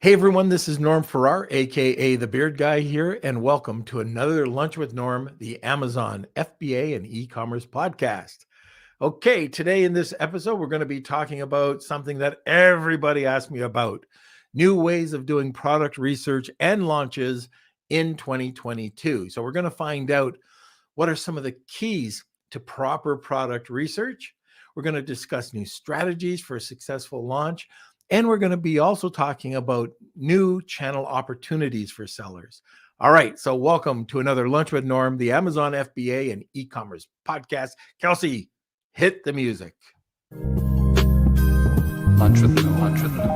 Hey everyone, this is Norm Farrar, aka the Beard Guy here, and welcome to another Lunch with Norm, the Amazon FBA and e-commerce podcast. Okay, today in this episode, we're going to be talking about something that everybody asked me about: new ways of doing product research and launches in 2022. So we're going to find out what are some of the keys to proper product research. We're going to discuss new strategies for a successful launch. And we're going to be also talking about new channel opportunities for sellers. All right, so welcome to another Lunch with Norm, the Amazon FBA and e-commerce podcast. Kelsey, hit the music. Lunch with Norm. Lunch with Norm.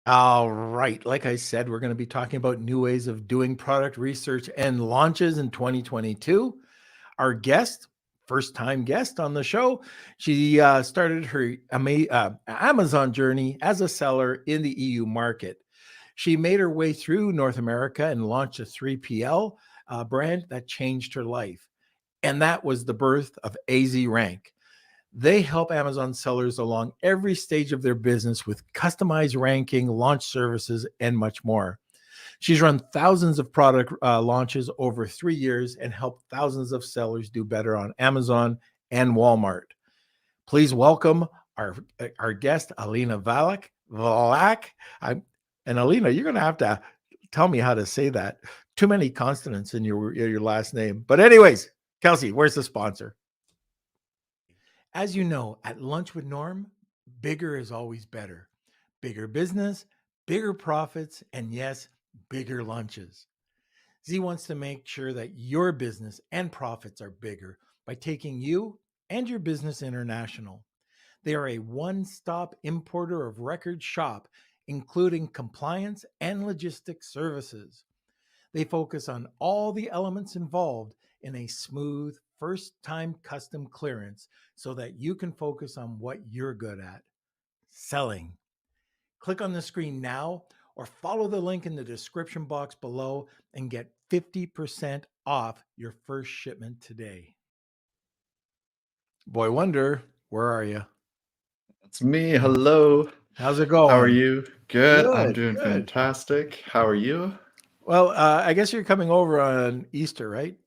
All right, like I said, we're going to be talking about new ways of doing product research and launches in 2022. Our guest, first-time guest on the show, she started her Amazon journey as a seller in the EU market. She made her way through North America and launched a 3PL brand that changed her life. And that was the birth of AZ Rank. They help Amazon sellers along every stage of their business with customized ranking, launch services, and much more. She's run thousands of product launches over 3 years and helped thousands of sellers do better on Amazon and Walmart. Please welcome our guest, Alina Vlaic. And Alina, you're going to have to tell me how to say that. Too many consonants in your last name. But anyways, Kelsey, where's the sponsor? As you know, at Lunch with Norm, bigger is always better. Bigger business, bigger profits, and yes, bigger lunches. Z wants to make sure that your business and profits are bigger by taking you and your business international. They are a one-stop importer of record shop, including compliance and logistics services. They focus on all the elements involved in a smooth first-time custom clearance so that you can focus on what you're good at: selling. Click on the screen now or follow the link in the description box below and get 50% off your first shipment today. Boy Wonder, where are you? It's me. Hello. How's it going? How are you? Good. I'm Good, doing good. fantastic. How are you? Well, I guess you're coming over on Easter, right?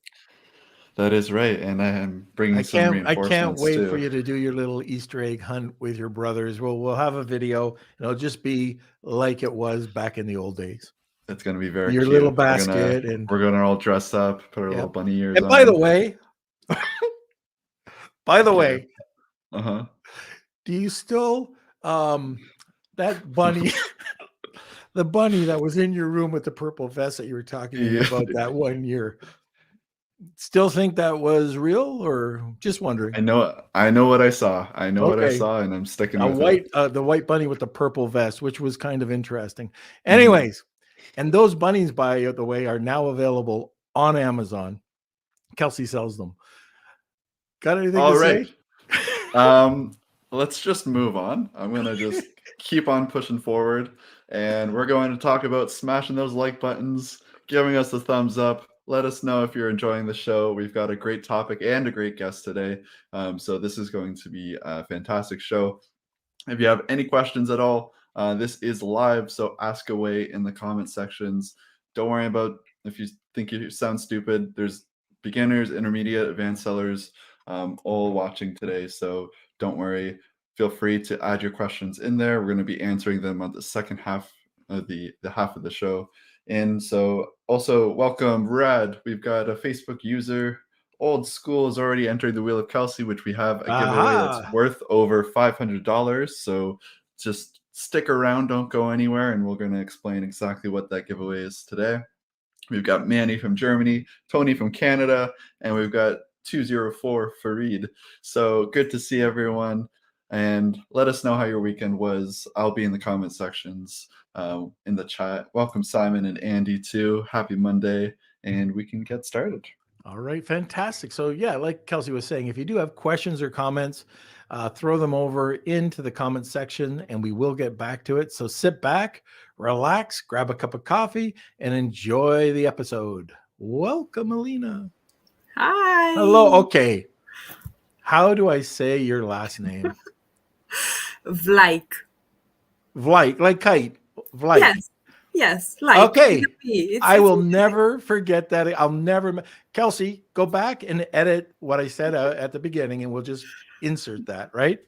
That is right, and I am bringing some I reinforcements can't wait too. for you to do your little Easter egg hunt with your brothers. We'll have a video, and it'll just be like it was back in the old days. It's going to be very Your cute. little basket, and we're gonna all dress up, put our Yep. little bunny ears And on. by the way, Okay. do you still that bunny, the bunny that was in your room with the purple vest that you were talking to me Yeah. about that 1 year? Still think that was real, or just wondering? I know what I saw. I know what I Okay. saw, and I'm sticking with it. The white bunny with the purple vest, which was kind of interesting. Anyways, and those bunnies, by the way, are now available on Amazon. Kelsey sells them. Got anything All to right. say? Let's just move on. I'm gonna just keep on pushing forward, and we're going to talk about smashing those like buttons, giving us a thumbs up. Let us know if you're enjoying the show. We've got a great topic and a great guest today, so this is going to be a fantastic show. If you have any questions at all, this is live, so ask away in the comment sections. Don't worry about if you think you sound stupid. There's beginners, intermediate, advanced sellers all watching today, so don't worry. Feel free to add your questions in there. We're going to be answering them on the second half of the half of the show. And so also welcome Rad. We've got a Facebook user. Old School has already entered the Wheel of Kelsey, which we have a giveaway that's worth over $500. So just stick around, don't go anywhere, and we're going to explain exactly what that giveaway is today. We've got Manny from Germany, Tony from Canada, and we've got 204 Farid. So good to see everyone, and let us know how your weekend was. I'll be in the comment sections in the chat. Welcome Simon and Andy too. Happy Monday, and we can get started. All right, fantastic. So yeah, like Kelsey was saying, if you do have questions or comments, throw them over into the comment section and we will get back to it. So sit back, relax, grab a cup of coffee, and enjoy the episode. Welcome, Alina. Hi. Hello. Okay. How do I say your last name? Vlaic. Vlaic, like kite. Vlaic. Yes, yes, like with a Okay. P. I It's will easy. never forget that. I'll never. Kelsey, go back and edit what I said at the beginning, and we'll just insert that, right?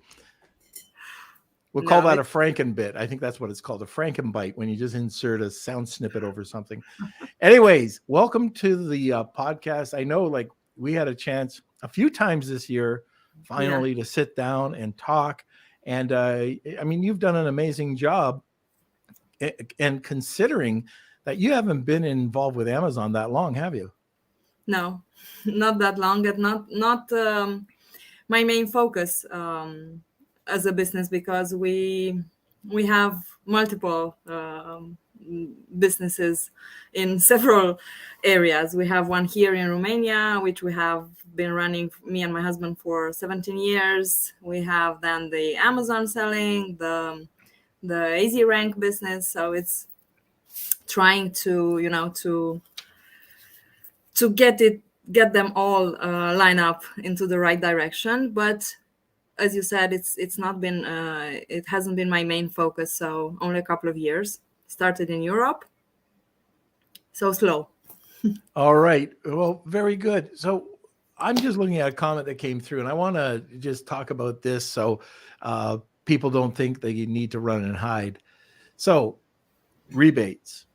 We'll call No, that a Frankenbit. I think that's what it's called, a Frankenbite, when you just insert a sound snippet over something. Anyways, welcome to the podcast. I know, like, we had a chance a few times this year, finally, to sit down and talk. And I mean, you've done an amazing job. And considering that you haven't been involved with Amazon that long, have you? no, not that long. And not my main focus as a business, because we have multiple businesses in several areas. We have one here in Romania, which we have been running, me and my husband, for 17 years. We have then the Amazon selling, the Easy Rank business. So it's trying to to get them all line up into the right direction. But as you said, it's not been it hasn't been my main focus. So only a couple of years. Started in Europe, so slow. All right. Well, very good. So I'm just looking at a comment that came through, and I want to just talk about this so people don't think they need to run and hide. So rebates.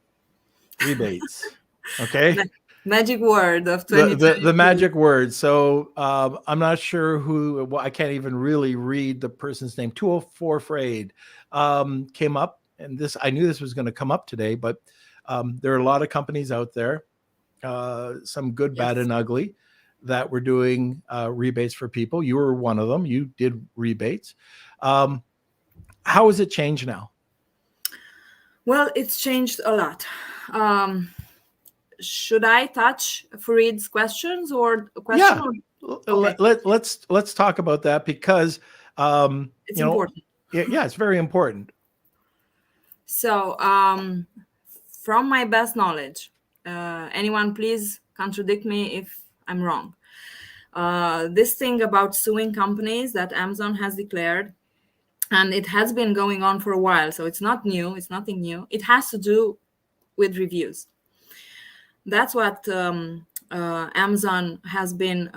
Okay. Magic word of The 2022. magic word. So I'm not sure who. Well, I can't even really read the person's name. 204 Frayed came up, and this, I knew this was going to come up today, but there are a lot of companies out there, some good, bad, Yes. and ugly, that were doing rebates for people. You were one of them. You did rebates. How has it changed now? Well, it's changed a lot. Should I touch Farid's questions or question? Yeah. Or, okay. Let's talk about that, because It's important. Yeah, it's very important. So, from my best knowledge, anyone please contradict me if I'm wrong. This thing about suing companies that Amazon has declared, and it has been going on for a while, so it's not new, it's nothing new. It has to do with reviews. That's what Amazon has been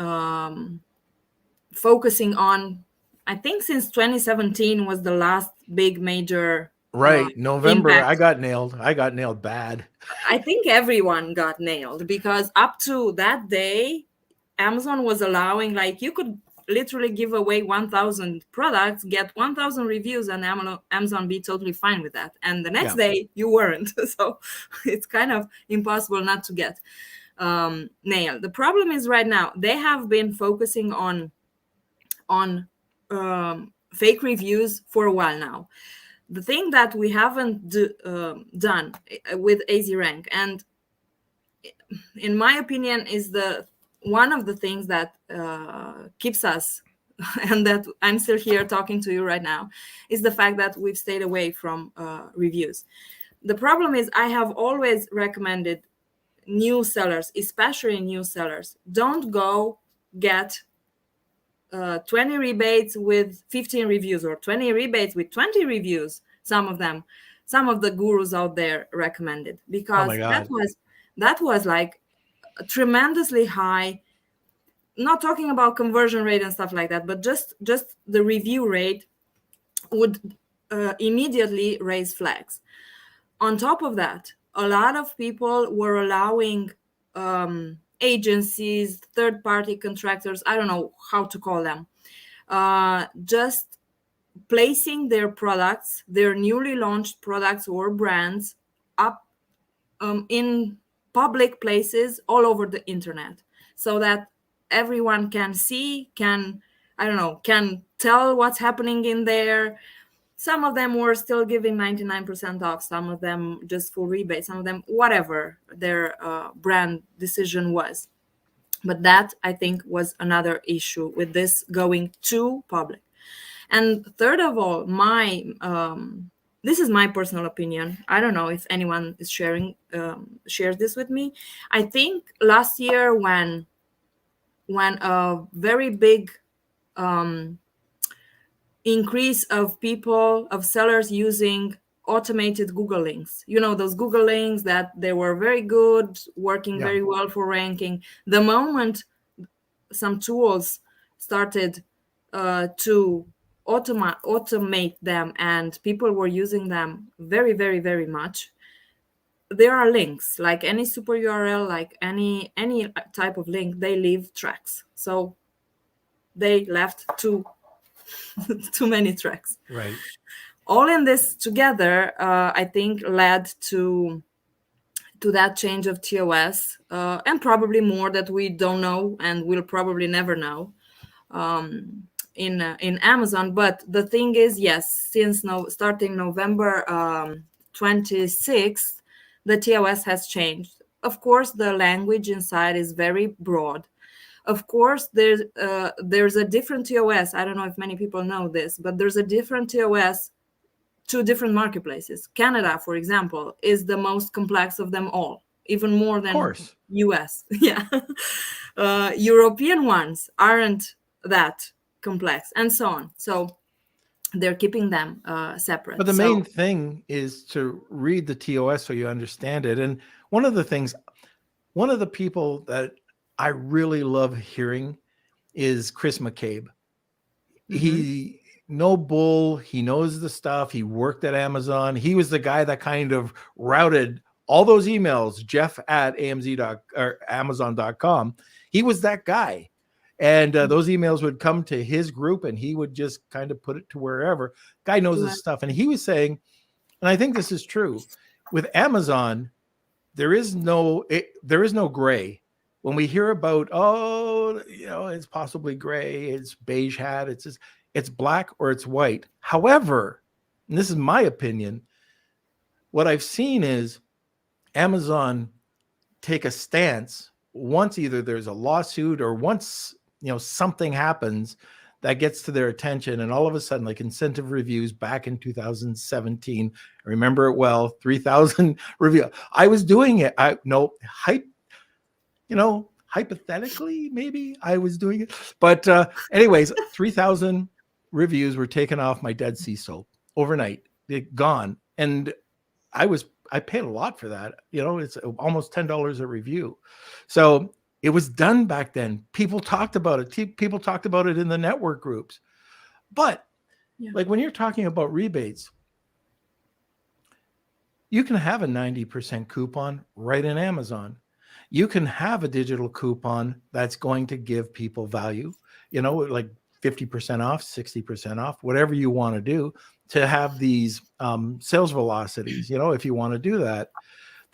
focusing on. I think since 2017 was the last big major Right. November, impact. I got nailed bad. I think everyone got nailed, because up to that day, Amazon was allowing, like, you could literally give away 1,000 products, get 1,000 reviews, and Amazon be totally fine with that. And the next day, you weren't. So it's kind of impossible not to get nailed. The problem is, right now, they have been focusing on fake reviews for a while now. The thing that we haven't done with Easy Rank, and in my opinion, is one of the things that keeps us and that I'm still here talking to you right now, is the fact that we've stayed away from reviews. The problem is, I have always recommended new sellers, especially new sellers, don't go get 20 rebates with 15 reviews, or 20 rebates with 20 reviews. Some of the gurus out there recommended, because my God. that was like tremendously high. Not talking about conversion rate and stuff like that, but just the review rate would immediately raise flags. On top of that, a lot of people were allowing agencies, third-party contractors, I don't know how to call them, just placing their products, their newly launched products or brands, up in public places all over the internet, so that everyone can see, can tell what's happening in there. Some of them were still giving 99% off, some of them just full rebate, some of them whatever their brand decision was. But that, I think, was another issue with this going too public. And third of all, this is my personal opinion. I don't know if anyone is shares this with me. I think last year, when a very big um, increase of people, of sellers using automated Google links. You know, those Google links that they were very good, working Yeah. very well for ranking. The moment some tools started to automate them and people were using them very, very, very much, there are links like any super URL, like any type of link, they leave tracks. So they left too many tracks. Right. All in this together, I think led to that change of TOS, and probably more that we don't know and will probably never know in Amazon. But the thing is, yes, since starting November 26th, the TOS has changed. Of course, the language inside is very broad. Of course, there's a different TOS. I don't know if many people know this, but there's a different TOS to different marketplaces. Canada, for example, is the most complex of them all, even more Of than course. US. Yeah. European ones aren't that complex, and so on. So they're keeping them separate. But the So main thing is to read the TOS so you understand it. And one of the people that I really love hearing is Chris McCabe. He no bull, he knows the stuff. He worked at Amazon. He was the guy that kind of routed all those emails, Jeff at Amazon.com. He was that guy. And those emails would come to his group and he would just kind of put it to wherever. Guy knows his stuff. And he was saying, and I think this is true, with Amazon, there is no gray. When we hear about, it's possibly gray, it's beige hat, it's black or it's white. However, and this is my opinion, what I've seen is Amazon take a stance once either there's a lawsuit or once something happens that gets to their attention, and all of a sudden, like incentive reviews back in 2017, I remember it well, 3,000 review. I was doing it. Hypothetically, maybe I was doing it. But anyways, 3,000 reviews were taken off my Dead Sea soap overnight. They're gone. And I paid a lot for that. It's almost $10 a review. So it was done back then. People talked about it. People talked about it in the network groups. But like when you're talking about rebates, you can have a 90% coupon right in Amazon. You can have a digital coupon that's going to give people value, like 50% off, 60% off, whatever you want to do to have these sales velocities, if you want to do that.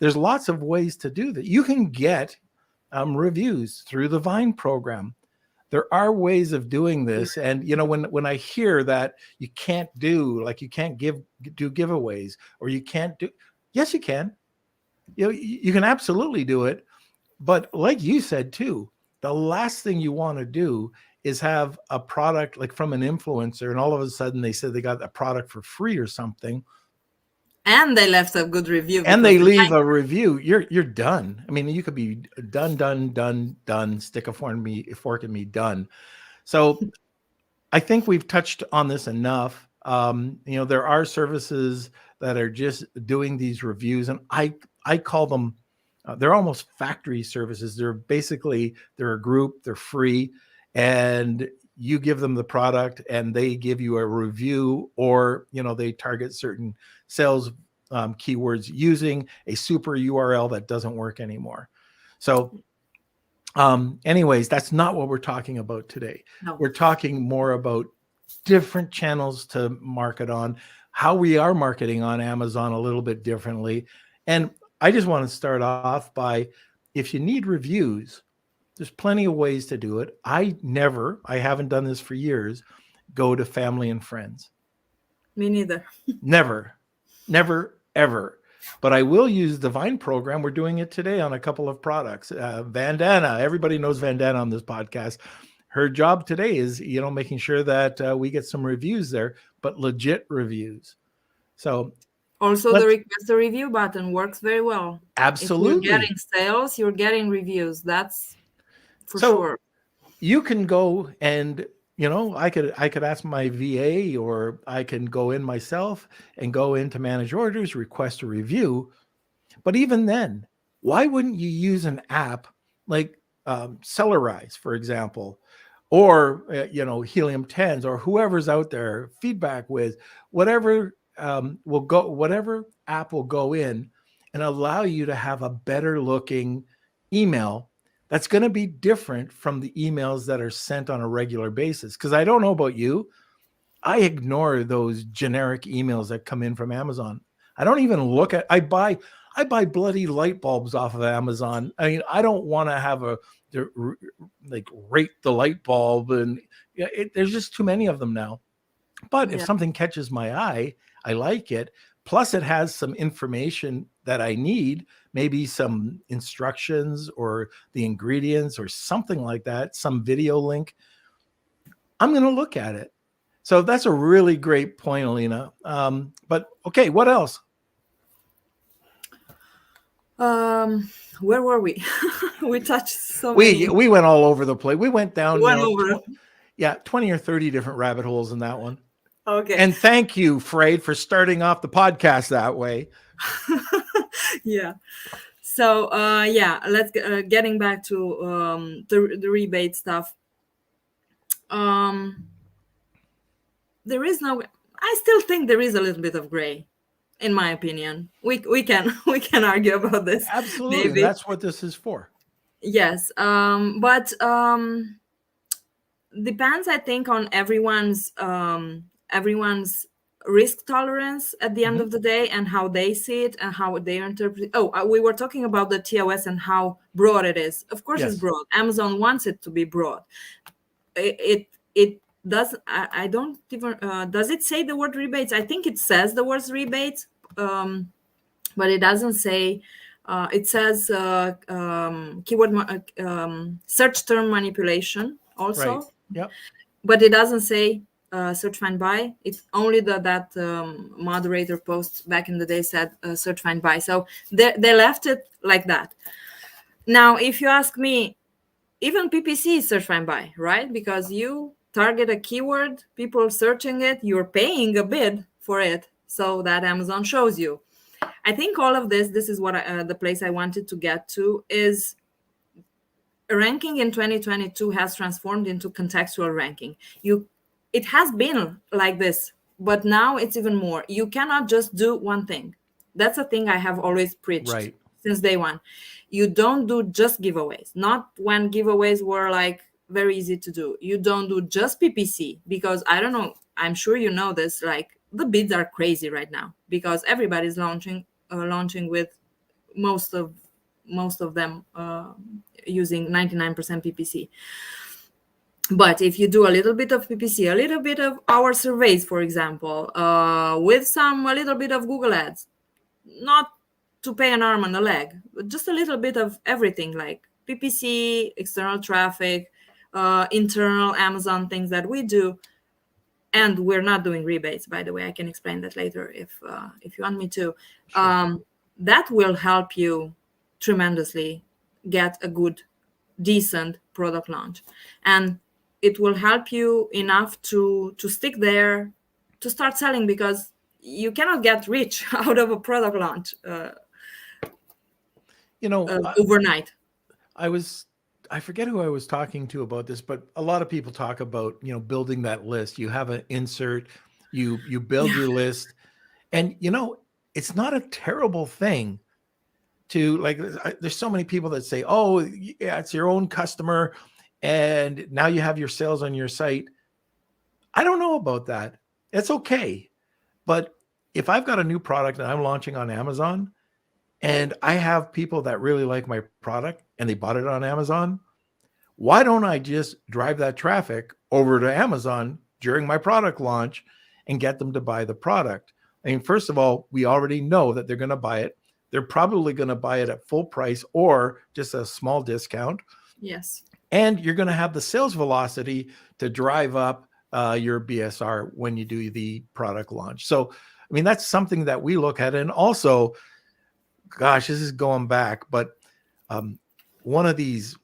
There's lots of ways to do that. You can get reviews through the Vine program. There are ways of doing this. And, when I hear that you can't do giveaways or you can't do, yes, you can. You can absolutely do it. But like you said, too, the last thing you want to do is have a product like from an influencer and all of a sudden they said they got a product for free or something. And they left a good review. And they leave a review. You're done. I mean, you could be done. Stick a fork in me, done. So I think we've touched on this enough. There are services that are just doing these reviews, and I call them, they're almost factory services. They're a group, they're free, and you give them the product and they give you a review, or, they target certain sales keywords using a super URL that doesn't work anymore. So anyways, that's not what we're talking about today. No. We're talking more about different channels to market on, how we are marketing on Amazon a little bit differently. And I just want to start off by, if you need reviews, there's plenty of ways to do it. I haven't done this for years, go to family and friends. Me neither. Never, ever. But I will use the Vine program. We're doing it today on a couple of products. Vandana, everybody knows Vandana on this podcast. Her job today is, making sure that we get some reviews there, but legit reviews. So also the request a review button works very well. Absolutely. If you're getting sales, you're getting reviews. That's for sure. You can go and I could ask my VA, or I can go in myself and go into manage orders, request a review. But even then, why wouldn't you use an app like Sellerize, for example, or Helium 10s, or whoever's out there, Feedback with whatever whatever app will go in and allow you to have a better looking email that's going to be different from the emails that are sent on a regular basis. Because I don't know about you, I ignore those generic emails that come in from Amazon. I don't even look at. I buy bloody light bulbs off of Amazon. I mean, I don't want to have like rate the light bulb, and there's just too many of them now. But if Yeah. something catches my eye, I like it. Plus, it has some information that I need, maybe some instructions or the ingredients or something like that, some video link. I'm going to look at it. So that's a really great point, Alina. But okay, what else? Where were we? We touched so many. We went all over the place. We went down, One over. 20 or 30 different rabbit holes in that one. Okay. And thank you, Freyd, for starting off the podcast that way. Yeah. So let's getting back to the rebate stuff. There is no. I still think there is a little bit of gray, in my opinion. We can argue about this. Absolutely, maybe. That's what this is for. Yes, but depends, I think, on everyone's risk tolerance at the end of the day, and how they see it and how they interpret. We were talking about the TOS and how broad it is. Of course, Yes. It's broad. Amazon wants it to be broad. It does. I don't even. Does it say the word rebates? I think it says the words rebates, but it doesn't say. It says keyword search term manipulation also. Right. Yep. But it doesn't say search find buy. It's only that moderator post back in the day said search find buy. So they left it like that. Now, if you ask me, even PPC is search find buy, right? Because you target a keyword, people searching it, you're paying a bid for it so that Amazon shows you. I think all of this is what the place I wanted to get to is ranking in 2022 has transformed into contextual ranking. It has been like this, but now it's even more. You cannot just do one thing. That's a thing I have always preached since day one. You don't do just giveaways. Not when giveaways were like very easy to do. You don't do just PPC, because I don't know, I'm sure you know this, like the bids are crazy right now because everybody's launching with most of them using 99% PPC. But if you do a little bit of PPC, a little bit of our surveys, for example, with a little bit of Google Ads, not to pay an arm and a leg, but just a little bit of everything, like PPC, external traffic, internal Amazon things that we do. And we're not doing rebates, by the way. I can explain that later if you want me to. Sure. That will help you tremendously get a good, decent product launch. And it will help you enough to stick there, to start selling, because you cannot get rich out of a product launch overnight. I forget who I was talking to about this, but a lot of people talk about, building that list. You have an insert, you build your list, and it's not a terrible thing to, like, there's so many people that say, oh yeah, it's your own customer and now you have your sales on your site. I don't know about that. It's okay. But if I've got a new product and I'm launching on Amazon, and I have people that really like my product and they bought it on Amazon, why don't I just drive that traffic over to Amazon during my product launch and get them to buy the product? I mean, first of all, we already know that they're going to buy it. They're probably going to buy it at full price or just a small discount. Yes. And you're going to have the sales velocity to drive up your BSR when you do the product launch. So, I mean, that's something that we look at. And also, gosh, this is going back, but one of these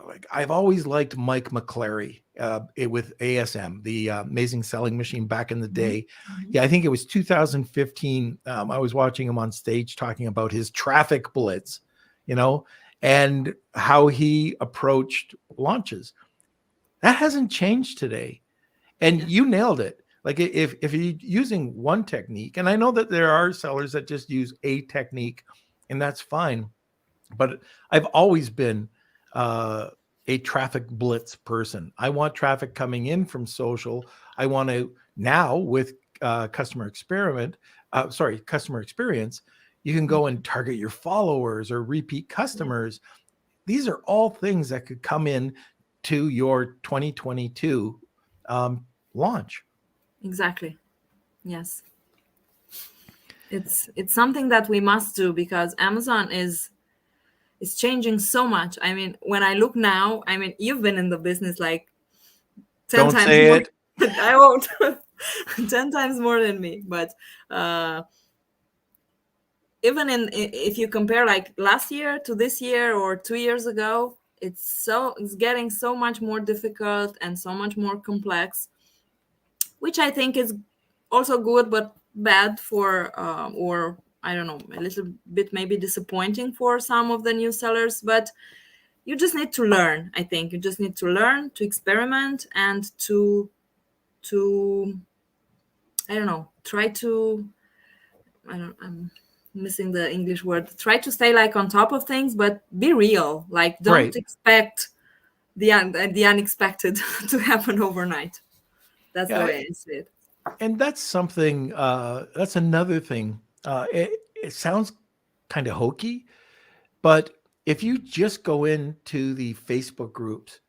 like I've always liked Mike McClary with ASM, the Amazing Selling Machine back in the day. Yeah, I think it was 2015. I was watching him on stage talking about his traffic blitz, and how he approached launches. That hasn't changed today. And you nailed it. Like if you're using one technique, and I know that there are sellers that just use a technique, and that's fine. But I've always been a traffic blitz person. I want traffic coming in from social. I want to now with customer experience, you can go and target your followers or repeat customers. These are all things that could come in to your 2022 launch. Exactly. Yes. It's something that we must do because Amazon is changing so much. I mean, when I look now, I mean, you've been in the business like 10 Don't times say more. it. I won't. 10 times more than me. But even if you compare like last year to this year or 2 years ago, it's getting so much more difficult and so much more complex, which I think is also good but bad for or I don't know, a little bit maybe disappointing for some of the new sellers. But you just need to learn. I think you just need to learn, to experiment, and to I don't know, try to I'm missing the English word. Try to stay like on top of things, but be real. Like don't Right. expect the unexpected to happen overnight. That's the Yeah, way I see it. and that's something. That's another thing. It sounds kind of hokey, but if you just go into the Facebook groups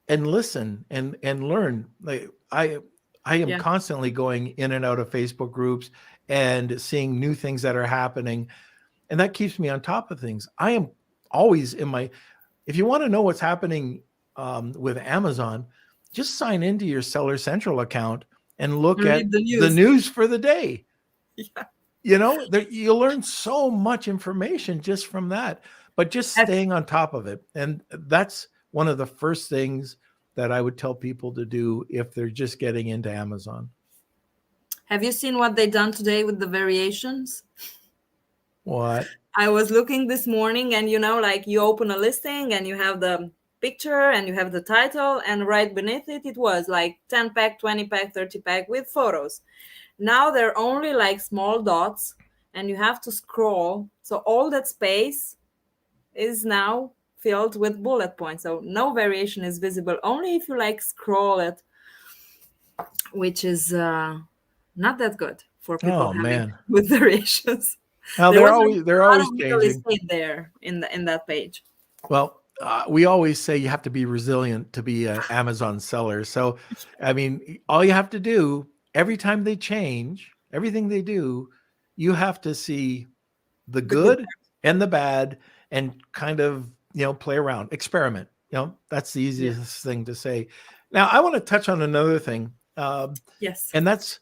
and listen and learn, like I am Yeah. constantly going in and out of Facebook groups and seeing new things that are happening, and that keeps me on top of things. I am always in my. If you want to know what's happening with Amazon, just sign into your Seller Central account and look at Read the the news. news for the day. Yeah. You'll learn so much information just from that, but just staying on top of it. And that's one of the first things that I would tell people to do if they're just getting into Amazon. Have you seen what they done today with the variations? What? I was looking this morning, and like you open a listing and you have the picture and you have the title, and right beneath it was like 10 pack, 20 pack, 30 pack with photos. Now they're only like small dots, and you have to scroll. So all that space is now filled with bullet points. So no variation is visible, only if you like scroll it, which is not that good for people Oh having man. with variations. Now There they're was they're a lot always of real changing. estate there in that page. Well, we always say you have to be resilient to be an Amazon seller. So, I mean, all you have to do every time they change, everything they do, you have to see the The good good and the bad and kind of, play around, experiment. That's the Yeah. easiest thing to say. Now, I want to touch on another thing. Yes. And that's,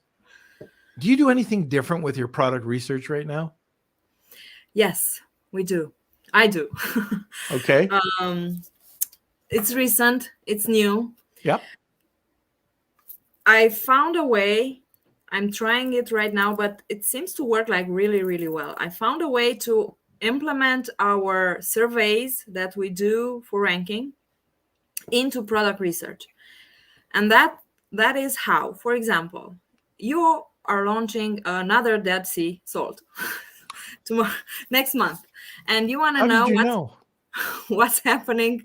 do you do anything different with your product research right now? Yes, we do. I do. Okay. It's recent. It's new. Yep. I found a way. I'm trying it right now, but it seems to work like really, really well. I found a way to implement our surveys that we do for ranking into product research. And that is how, for example, you are launching another Dead Sea salt tomorrow, next month, and you want to How did know you know? what's happening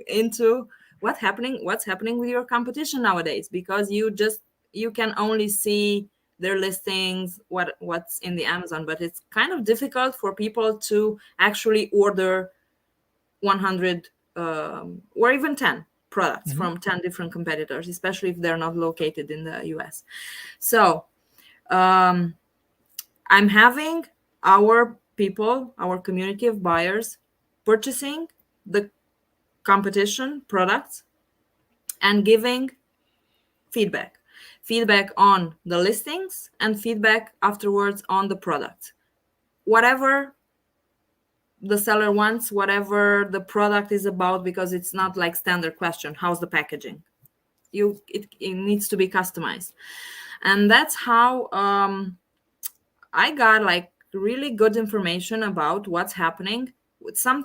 with your competition nowadays, because you can only see their listings, what's in the Amazon, but it's kind of difficult for people to actually order 100 or even 10 products from 10 different competitors, especially if they're not located in the US. So I'm having our people, our community of buyers, purchasing the competition products and giving feedback on the listings and feedback afterwards on the product. Whatever the seller wants whatever the product is about, because it's not like standard question, how's the packaging? It needs to be customized. And that's how I got like really good information about what's happening with some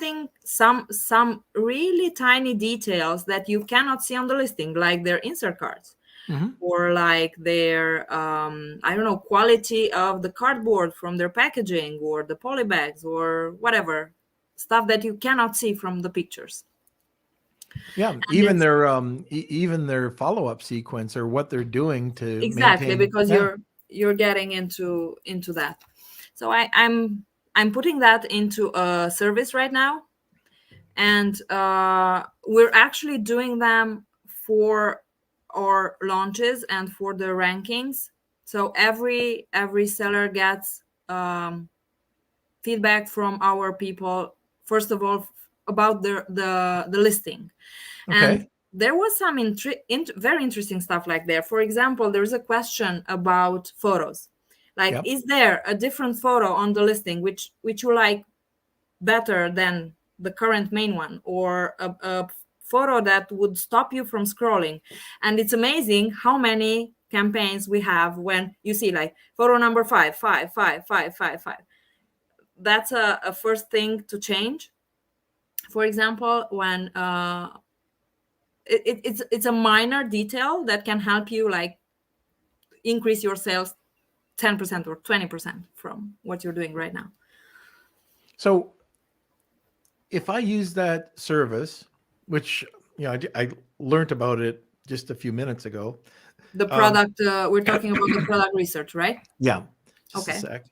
really tiny details that you cannot see on the listing, like their insert cards, Mhm. or like their I don't know, quality of the cardboard from their packaging, or the poly bags, or whatever stuff that you cannot see from the pictures. Yeah, And it's even their follow-up sequence or what they're doing to exactly, maintain. because Yeah. you're getting into that. So I'm putting that into a service right now, and we're actually doing them for our launches and for the rankings. So every seller gets feedback from our people, first of all, about the listing. And Okay. there was some very interesting stuff like there. For example, there's a question about photos, like, Yep. is there a different photo on the listing which you like better than the current main one, or a photo that would stop you from scrolling? And it's amazing how many campaigns we have when you see like photo number 5 5 5 5 5 5. That's a first thing to change. For example, when it's a minor detail that can help you like increase your sales 10% or 20% from what you're doing right now. So if I use that service, which I learned about it just a few minutes ago. The Um, product, we're talking about the product research, right? yeah, just a Okay. sec.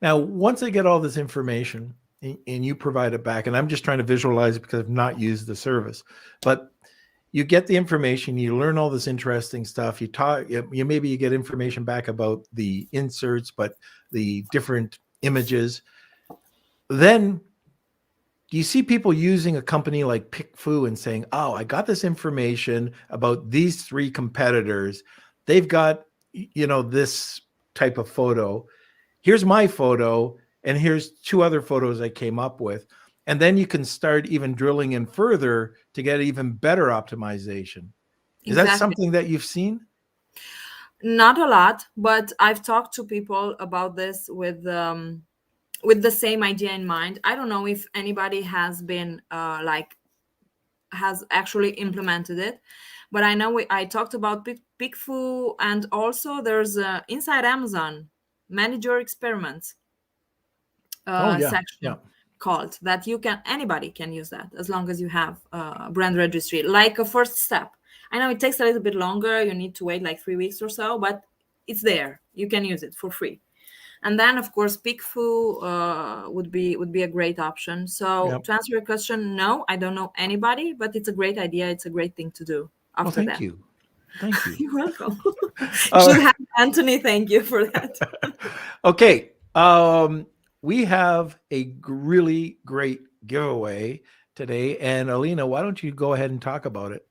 Now, once I get all this information and you provide it back, and I'm just trying to visualize it because I've not used the service, but you get the information, you learn all this interesting stuff. You talk, you maybe you get information back about the inserts, but the different images. Then do you see people using a company like PickFu and saying, "Oh, I got this information about these three competitors. They've got, this type of photo. Here's my photo, and here's two other photos I came up with." And then you can start even drilling in further to get even better optimization. Is that Exactly. something that you've seen? Not a lot, but I've talked to people about this with the same idea in mind. I don't know if anybody has been has actually implemented it, but I know I talked about PickFu, and also there's inside Amazon manage your experiments Oh yeah, yeah. section called that. Anybody can use that as long as you have brand registry, like a first step. I know it takes a little bit longer, you need to wait like 3 weeks or so, but it's there, you can use it for free. And then of course PickFu would be a great option. So Yep. to answer your question, no, I don't know anybody, but it's a great idea, it's a great thing to do Well, after thank that. you. Thank you. You're welcome. Uh, Should have Anthony thank you for that. Okay. We have a really great giveaway today. And Alina, why don't you go ahead and talk about it?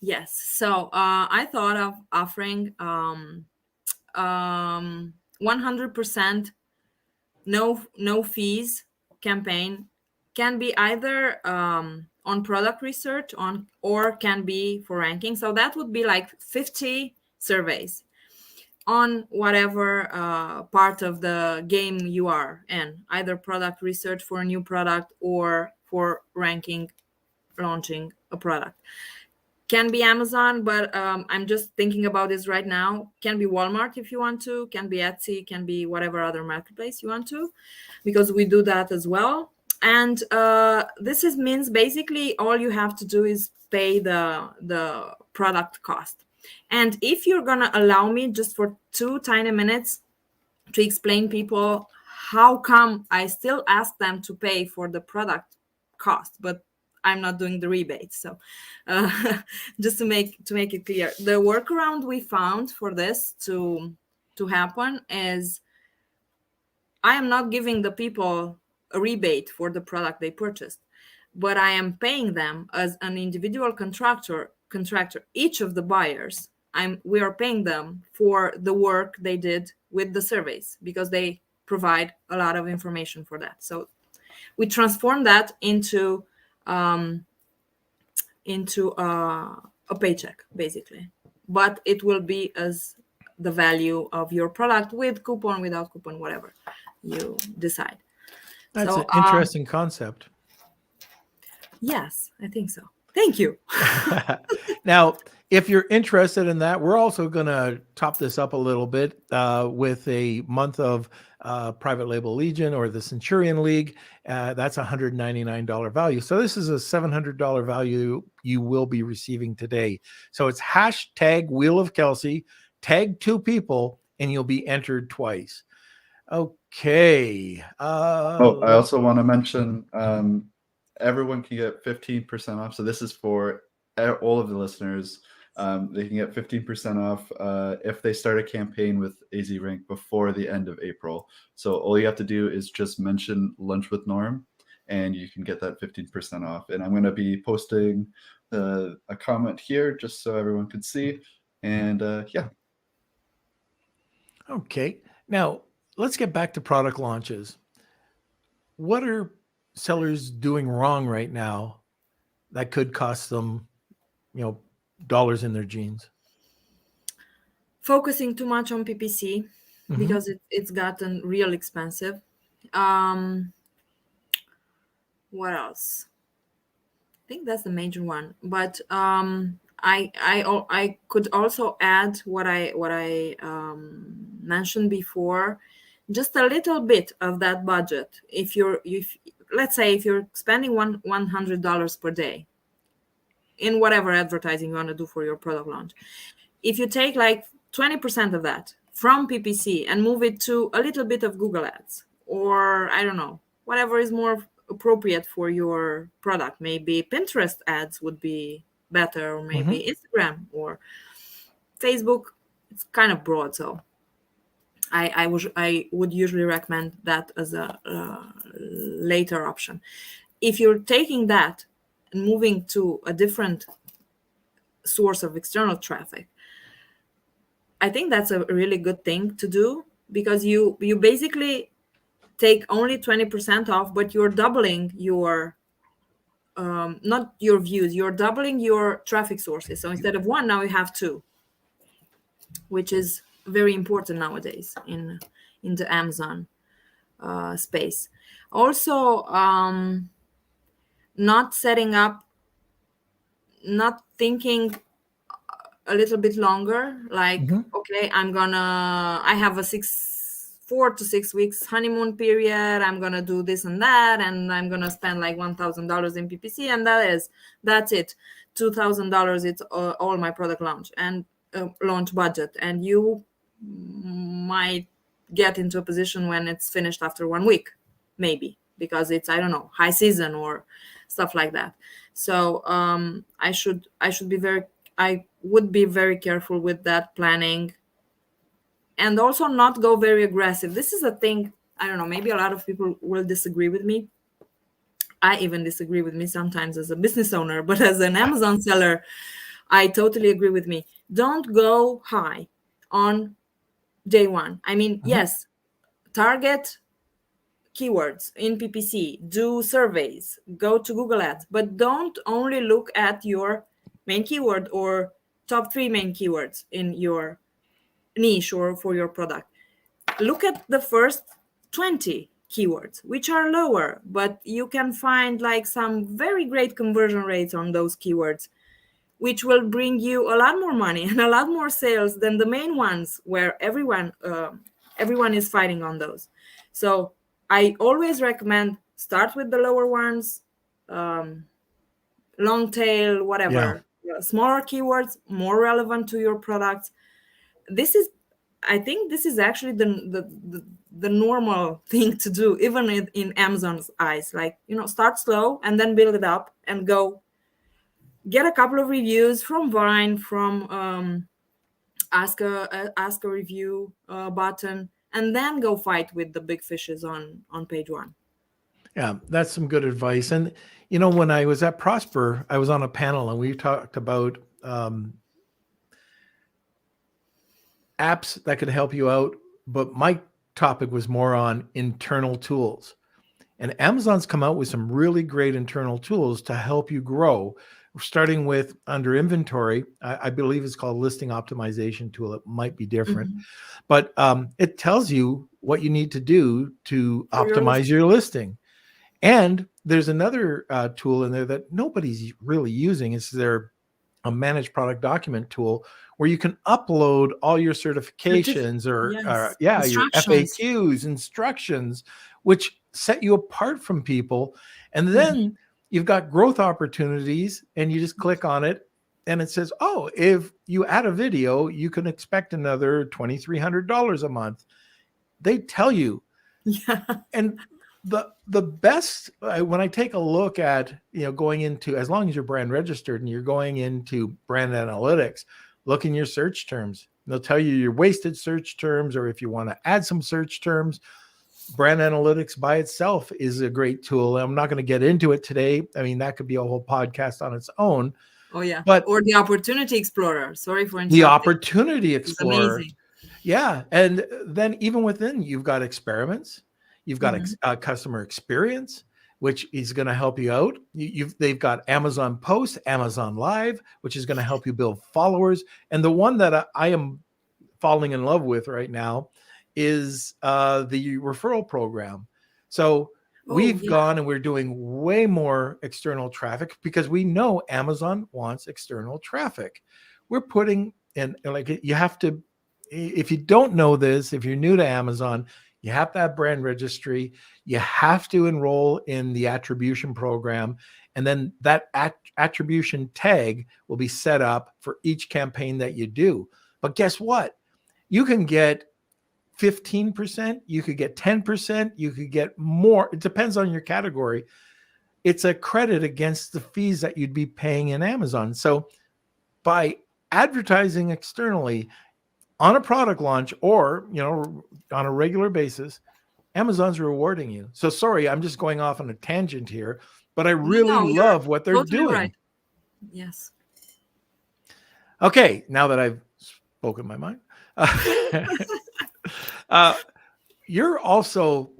Yes. So I thought of offering 100% no fees campaign. Can be either on product research or can be for ranking. So that would be like 50 surveys on whatever part of the game you are in, either product research for a new product or for ranking, launching a product. Can be Amazon, but I'm just thinking about this right now. Can be Walmart if you want to, can be Etsy, can be whatever other marketplace you want to, because we do that as well. And means basically all you have to do is pay the product cost. And if you're gonna allow me just for 2 tiny minutes to explain people how come I still ask them to pay for the product cost, but I'm not doing the rebate. So just to make it clear, the workaround we found for this to happen is I am not giving the people a rebate for the product they purchased, but I am paying them as an individual contractor. Each of the buyers, we are paying them for the work they did with the surveys, because they provide a lot of information for that. So we transform that into a paycheck, basically, but it will be as the value of your product, with coupon, without coupon, whatever you decide. That's So an interesting concept. yes, I think so. Thank you. Now, if you're interested in that, we're also going to top this up a little bit with a month of Private Label Legion or the Centurion League. That's a $199 value. So this is a $700 value you will be receiving today. So it's hashtag Wheel of Kelsey, tag 2 people, and you'll be entered twice. Okay. Oh, I also want to mention everyone can get 15% off. So this is for all of the listeners. They can get 15% off if they start a campaign with AZ Rank before the end of April. So all you have to do is just mention Lunch with Norm, and you can get that 15% off. And I'm going to be posting a comment here just so everyone can see. And yeah. Okay. Now, let's get back to product launches. What are sellers doing wrong right now that could cost them, dollars in their jeans? Focusing too much on PPC because it's gotten real expensive. What else? I think that's the major one. But I could also add what I mentioned before, just a little bit of that budget. If let's say if you're spending $100 per day in whatever advertising you want to do for your product launch, if you take like 20% of that from PPC and move it to a little bit of Google Ads, or I don't know, whatever is more appropriate for your product, maybe Pinterest ads would be better, or maybe Instagram or Facebook. It's kind of broad, so I would usually recommend that as a later option. If you're taking that and moving to a different source of external traffic, I think that's a really good thing to do, because you basically take only 20% off, but you're doubling your not your views, you're doubling your traffic sources. So instead of 1, now you have 2, which is very important nowadays in the Amazon space. Also, not thinking a little bit longer, like, okay, I have a 4 to 6 weeks honeymoon period, I'm gonna do this and that, and I'm gonna spend like $1,000 in PPC, and that's it, $2,000, it's all my product launch and launch budget. And you might get into a position when it's finished after 1 week, maybe, because it's, I don't know, high season or stuff like that. So I would be very careful with that planning, and also not go very aggressive. This is a thing, I don't know, maybe a lot of people will disagree with me. I even disagree with me sometimes as a business owner, but as an Amazon seller, I totally agree with me. Don't go high on day 1. I mean, yes, target keywords in PPC, do surveys, go to Google Ads, but don't only look at your main keyword or top 3 main keywords in your niche or for your product. Look at the first 20 keywords, which are lower, but you can find like some very great conversion rates on those keywords, which will bring you a lot more money and a lot more sales than the main ones where everyone is fighting on those. So I always recommend start with the lower ones, long tail, whatever, smaller keywords, more relevant to your products. I think this is actually the normal thing to do, even in Amazon's eyes. Like, start slow and then build it up and go get a couple of reviews from Vine, from ask a review button, and then go fight with the big fishes on page 1. Yeah, that's some good advice. And, when I was at Prosper, I was on a panel and we talked about apps that could help you out. But my topic was more on internal tools. And Amazon's come out with some really great internal tools to help you grow, starting with under inventory. I believe it's called listing optimization tool. It might be different, Mhm. but it tells you what you need to do to For your optimize your listing. And there's another tool in there that nobody's really using. It's a managed product document tool where you can upload all your certifications or Yes. your Instructions. FAQs, instructions, which set you apart from people. And Mhm. then you've got growth opportunities, and you just click on it, and it says, oh, if you add a video, you can expect another $2,300 a month. They tell you. Yeah. And the best, when I take a look at, going into, as long as you're brand registered and you're going into brand analytics, look in your search terms. They'll tell you your wasted search terms, or if you want to add some search terms. Brand analytics by itself is a great tool. I'm not going to get into it today. I mean, that could be a whole podcast on its own. Oh yeah. But Or the Opportunity Explorer. Sorry for the interrupting. Opportunity It's Explorer, amazing. yeah. And then even within, you've got experiments, you've got Mhm. customer experience, which is going to help you out. They've got Amazon Post, Amazon Live, which is going to help you build followers. And the one that I am falling in love with right now is the referral program. So Oh we've yeah. gone and we're doing way more external traffic because we know Amazon wants external traffic. We're putting in, like, you have to, if you don't know this, if you're new to Amazon, you have to have brand registry. You have to enroll in the attribution program. And then that attribution tag will be set up for each campaign that you do. But guess what? You can get 15%, you could get 10%, you could get more. It depends on your category. It's a credit against the fees that you'd be paying in Amazon. So by advertising externally on a product launch, or on a regular basis, Amazon's rewarding you. So sorry, I'm just going off on a tangent here, but I really No, you're love what they're totally doing. right. Yes. Okay, now that I've spoken my mind, you're also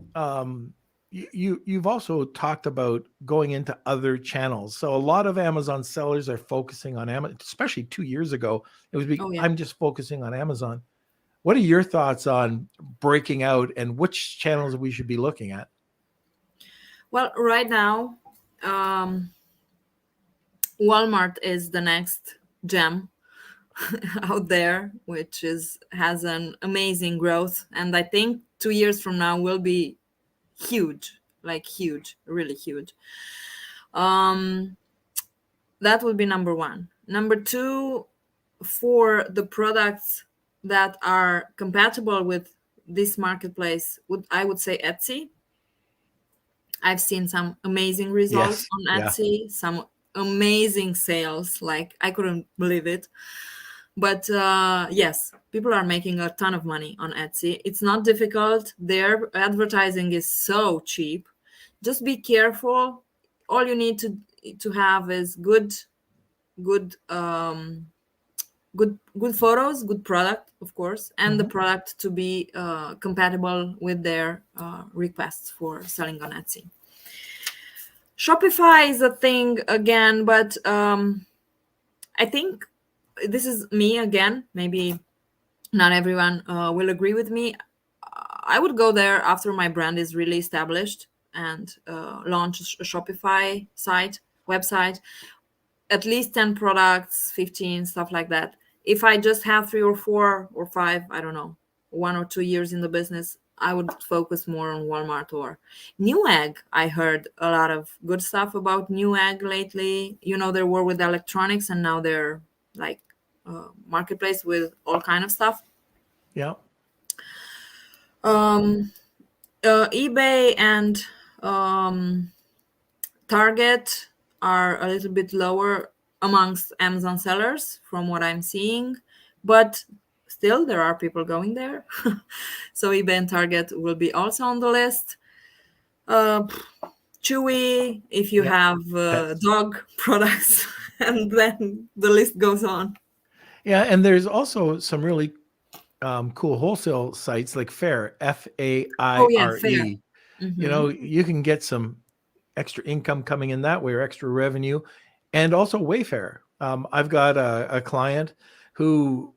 you've also talked about going into other channels. So a lot of Amazon sellers are focusing on Amazon, especially 2 years ago. It was Oh yeah. I'm just focusing on Amazon. What are your thoughts on breaking out and which channels we should be looking at? Well, right now, um, Walmart is the next gem out there, which has an amazing growth, and I think 2 years from now will be huge, like huge, really huge. Um, that would be number one. Number two, for the products that are compatible with this marketplace, I would say Etsy. I've seen some amazing results Yes. on Yeah. Etsy, some amazing sales, like I couldn't believe it. But yes, people are making a ton of money on Etsy. It's not difficult. Their advertising is so cheap. Just be careful. All you need to have is good good photos, good product, of course, and the Mhm. product to be compatible with their requests for selling on Etsy. Shopify is a thing again, but I think this is me again. Maybe not everyone will agree with me. I would go there after my brand is really established and launch a Shopify website, at least 10 products, 15, stuff like that. If I just have 3 or 4 or 5, I don't know, 1 or 2 years in the business, I would focus more on Walmart or Newegg. I heard a lot of good stuff about Newegg lately. They were with electronics, and now they're like marketplace with all kind of stuff. Yeah. eBay and Target are a little bit lower amongst Amazon sellers from what I'm seeing, but still there are people going there. So eBay and Target will be also on the list. Chewy, if you Yeah. have Pets. dog products, and then the list goes on. Yeah, and there's also some really cool wholesale sites like Fair, Oh yeah, Faire. fair. You can get some extra income coming in that way or extra revenue, and also Wayfair. I've got a client who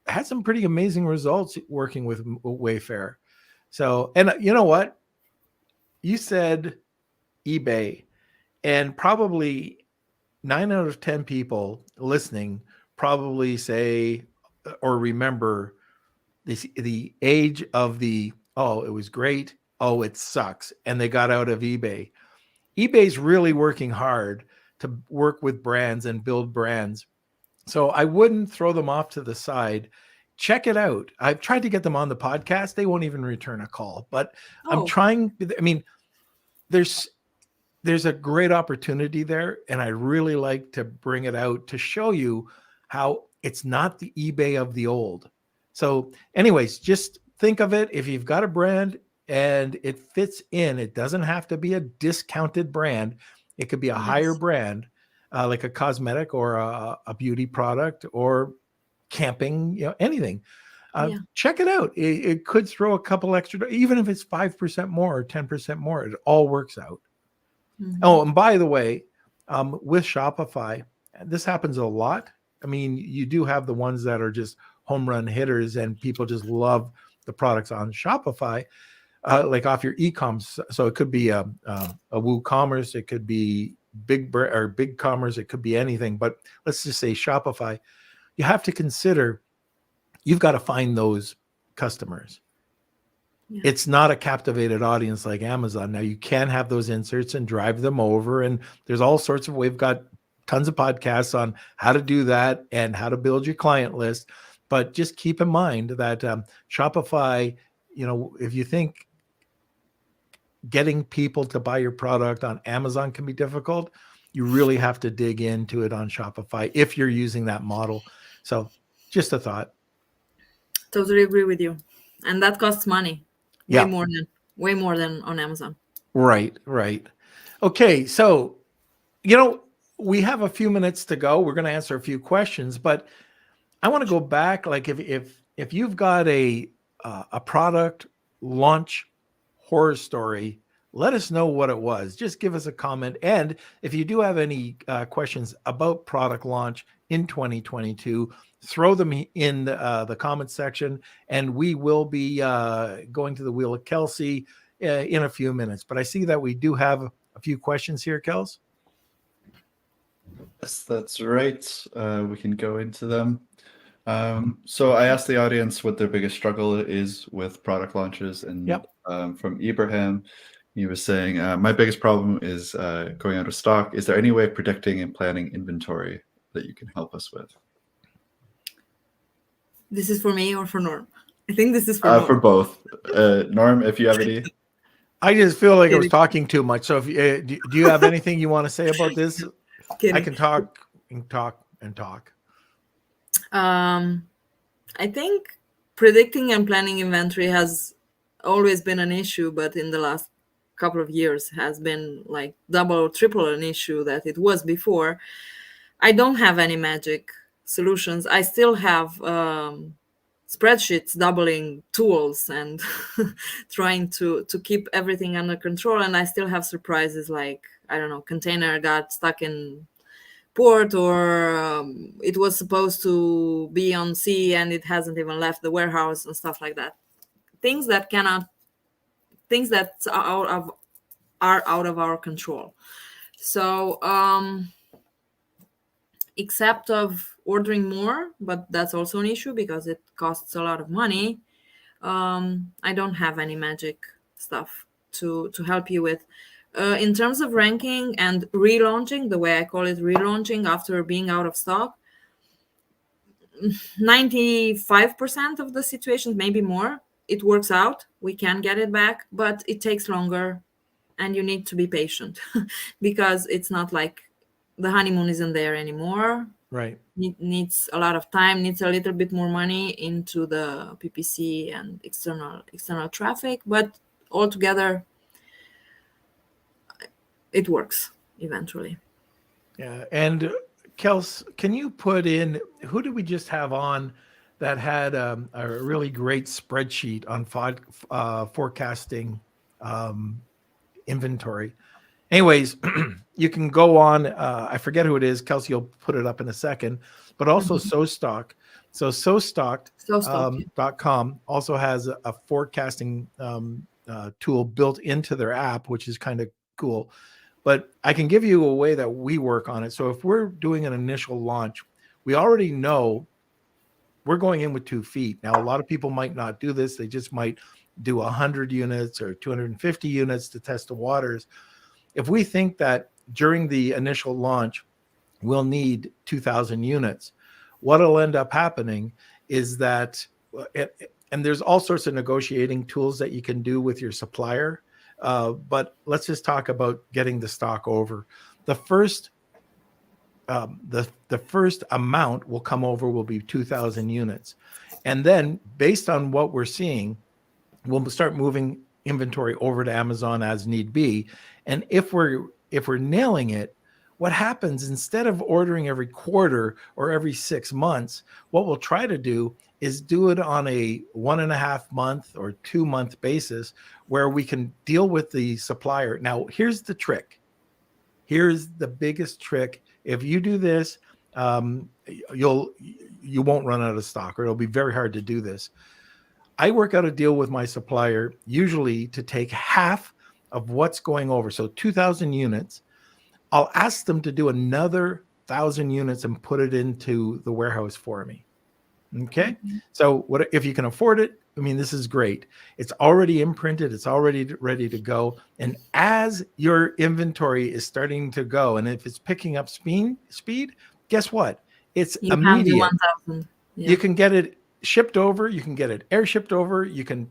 had some pretty amazing results working with Wayfair. So, and you know what? You said eBay, and probably 9 out of 10 people listening probably say or remember the age of the, oh, it was great, oh, it sucks, and they got out of eBay. eBay's really working hard to work with brands and build brands. So I wouldn't throw them off to the side. Check it out. I've tried to get them on the podcast. They won't even return a call, but I'm Oh, trying. I mean, there's a great opportunity there, and I really like to bring it out to show you how it's not the eBay of the old. So anyways, just think of it, if you've got a brand and it fits in, it doesn't have to be a discounted brand. It could be a higher yes. brand, like a cosmetic or a beauty product or camping, anything. Yeah. Check it out. It could throw a couple extra, even if it's 5% more or 10% more, it all works out. Oh, and by the way, with Shopify, this happens a lot. I mean, you do have the ones that are just home run hitters and people just love the products on Shopify, like off your e-coms. So it could be a WooCommerce, it could be big commerce, it could be anything. But let's just say Shopify. You have to consider you've got to find those customers. Yeah. It's not a captivated audience like Amazon. Now you can have those inserts and drive them over, and there's all sorts of, we've got tons of podcasts on how to do that and how to build your client list. But just keep in mind that Shopify, if you think getting people to buy your product on Amazon can be difficult, you really have to dig into it on Shopify if you're using that model. So just a thought. Totally agree with you. And that costs money. Yeah. Way more than on Amazon. Right. Okay. So, we have a few minutes to go. We're going to answer a few questions, but I want to go back. Like if you've got a product launch horror story, let us know what it was. Just give us a comment. And if you do have any questions about product launch in 2022, throw them in the comment section, and we will be going to the Wheel of Kelsey in a few minutes. But I see that we do have a few questions here, Kels. Yes, that's right. We can go into them. So I asked the audience what their biggest struggle is with product launches, and Yep. From Ibrahim, he was saying, my biggest problem is going out of stock. Is there any way of predicting and planning inventory that you can help us with? This is for me or for Norm? I think this is for Norm. For both. Norm, if you have any. I just feel like I was talking too much. So if do you have anything you want to say about this? Kidding. I can talk and talk and talk. I think predicting and planning inventory has always been an issue, but in the last couple of years has been like double or triple an issue that it was before. I don't have any magic solutions. I still have spreadsheets doubling tools and trying to keep everything under control. And I still have surprises like, I don't know, container got stuck in port, or it was supposed to be on sea and it hasn't even left the warehouse and stuff like that. Things that are out of our control. So except of ordering more, but that's also an issue because it costs a lot of money. I don't have any magic stuff to help you with. In terms of ranking and relaunching, the way I call it, relaunching after being out of stock, 95% of the situations, maybe more, it works out. We can get it back, but it takes longer and you need to be patient because it's not like the honeymoon isn't there anymore. Right. Needs a lot of time, needs a little bit more money into the PPC and external traffic, but altogether it works eventually. Yeah. And Kels, can you put in, who did we just have on that had a really great spreadsheet on forecasting inventory. Anyways, you can go on. I forget who it is. Kelsey will put it up in a second. But also SoStock. So SoStock.com also has a forecasting tool built into their app, which is kind of cool. But I can give you a way that we work on it. So if we're doing an initial launch, we already know we're going in with 2 feet. Now, a lot of people might not do this. They just might do 100 units or 250 units to test the waters. If we think that during the initial launch, we'll need 2,000 units, what'll end up happening is that, and there's all sorts of negotiating tools that you can do with your supplier. But let's just talk about getting the stock over. The first amount will come over will be 2,000 units. And then based on what we're seeing, we'll start moving inventory over to Amazon as need be. And if we're nailing it, what happens, instead of ordering every quarter or every 6 months, what we'll try to do is do it on a 1.5 month or 2 month basis where we can deal with the supplier. Now, here's the trick. Here's the biggest trick. If you do this, you won't run out of stock, or it'll be very hard to do this. I work out a deal with my supplier, usually to take half of what's going over. So 2,000 units. I'll ask them to do another 1,000 units and put it into the warehouse for me. Okay. So what if you can afford it? I mean, this is great. It's already imprinted. It's already ready to go. And as your inventory is starting to go, and if it's picking up speed, guess what? It's immediate. Have the 1,000. Yeah. You can get it shipped over. You can get it air shipped over. You can,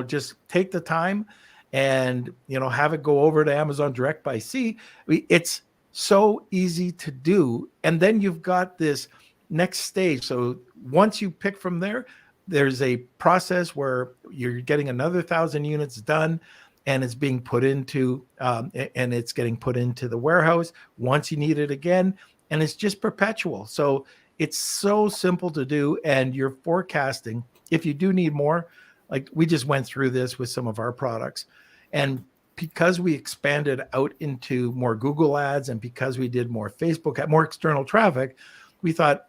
just take the time and, have it go over to Amazon direct by sea. It's so easy to do. And then you've got this next stage. So once you pick from there, there's a process where you're getting another 1,000 units done, and it's being put into, and it's getting put into the warehouse once you need it again. And it's just perpetual. So it's so simple to do. And you're forecasting, if you do need more, like we just went through this with some of our products. And because we expanded out into more Google ads, and because we did more Facebook, more external traffic, we thought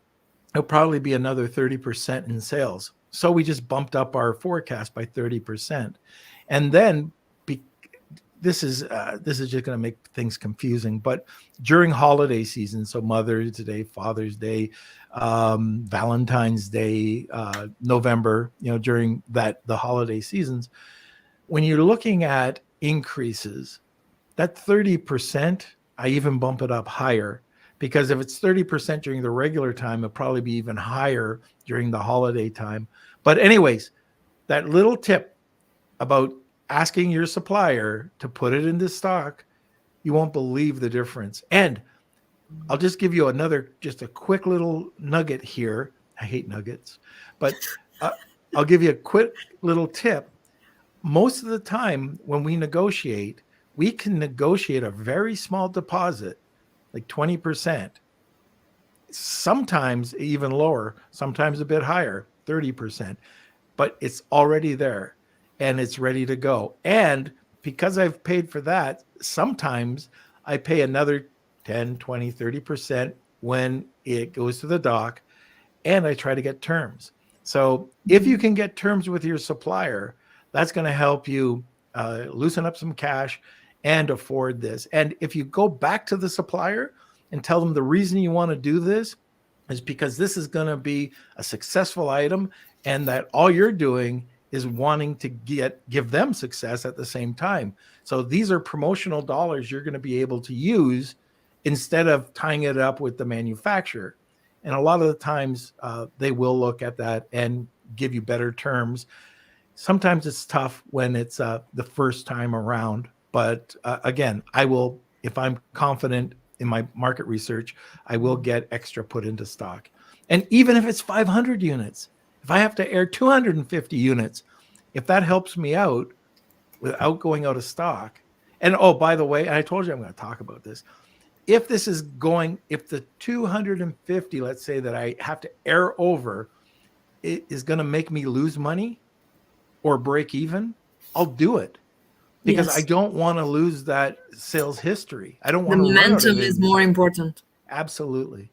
it'll probably be another 30% in sales. So we just bumped up our forecast by 30%. And then this is just going to make things confusing. But during holiday season, so Mother's Day, Father's Day, Valentine's Day, November, during the holiday seasons, when you're looking at increases, that 30%, I even bump it up higher, because if it's 30% during the regular time, it'll probably be even higher during the holiday time. But anyways, that little tip about asking your supplier to put it into stock, you won't believe the difference. And I'll just give you just a quick little nugget here. I hate nuggets, but I'll give you a quick little tip. Most of the time when we negotiate, we can negotiate a very small deposit, like 20%, sometimes even lower, sometimes a bit higher, 30%, but it's already there and it's ready to go. And because I've paid for that, sometimes I pay another 10, 20, 30% when it goes to the dock, and I try to get terms. So if you can get terms with your supplier, that's going to help you loosen up some cash and afford this. And if you go back to the supplier and tell them the reason you want to do this is because this is going to be a successful item, and that all you're doing is wanting to give them success at the same time. So these are promotional dollars you're going to be able to use instead of tying it up with the manufacturer. And a lot of the times they will look at that and give you better terms. Sometimes it's tough when it's the first time around. But again, I will, if I'm confident in my market research, I will get extra put into stock. And even if it's 500 units, if I have to air 250 units, if that helps me out without going out of stock. And oh, by the way, I told you I'm going to talk about this. If this is going, if the 250, let's say that I have to air over, is going to make me lose money or break even, I'll do it because I Yes. don't want to lose that sales history. I don't The want to run out of momentum is more inventory. important. Absolutely.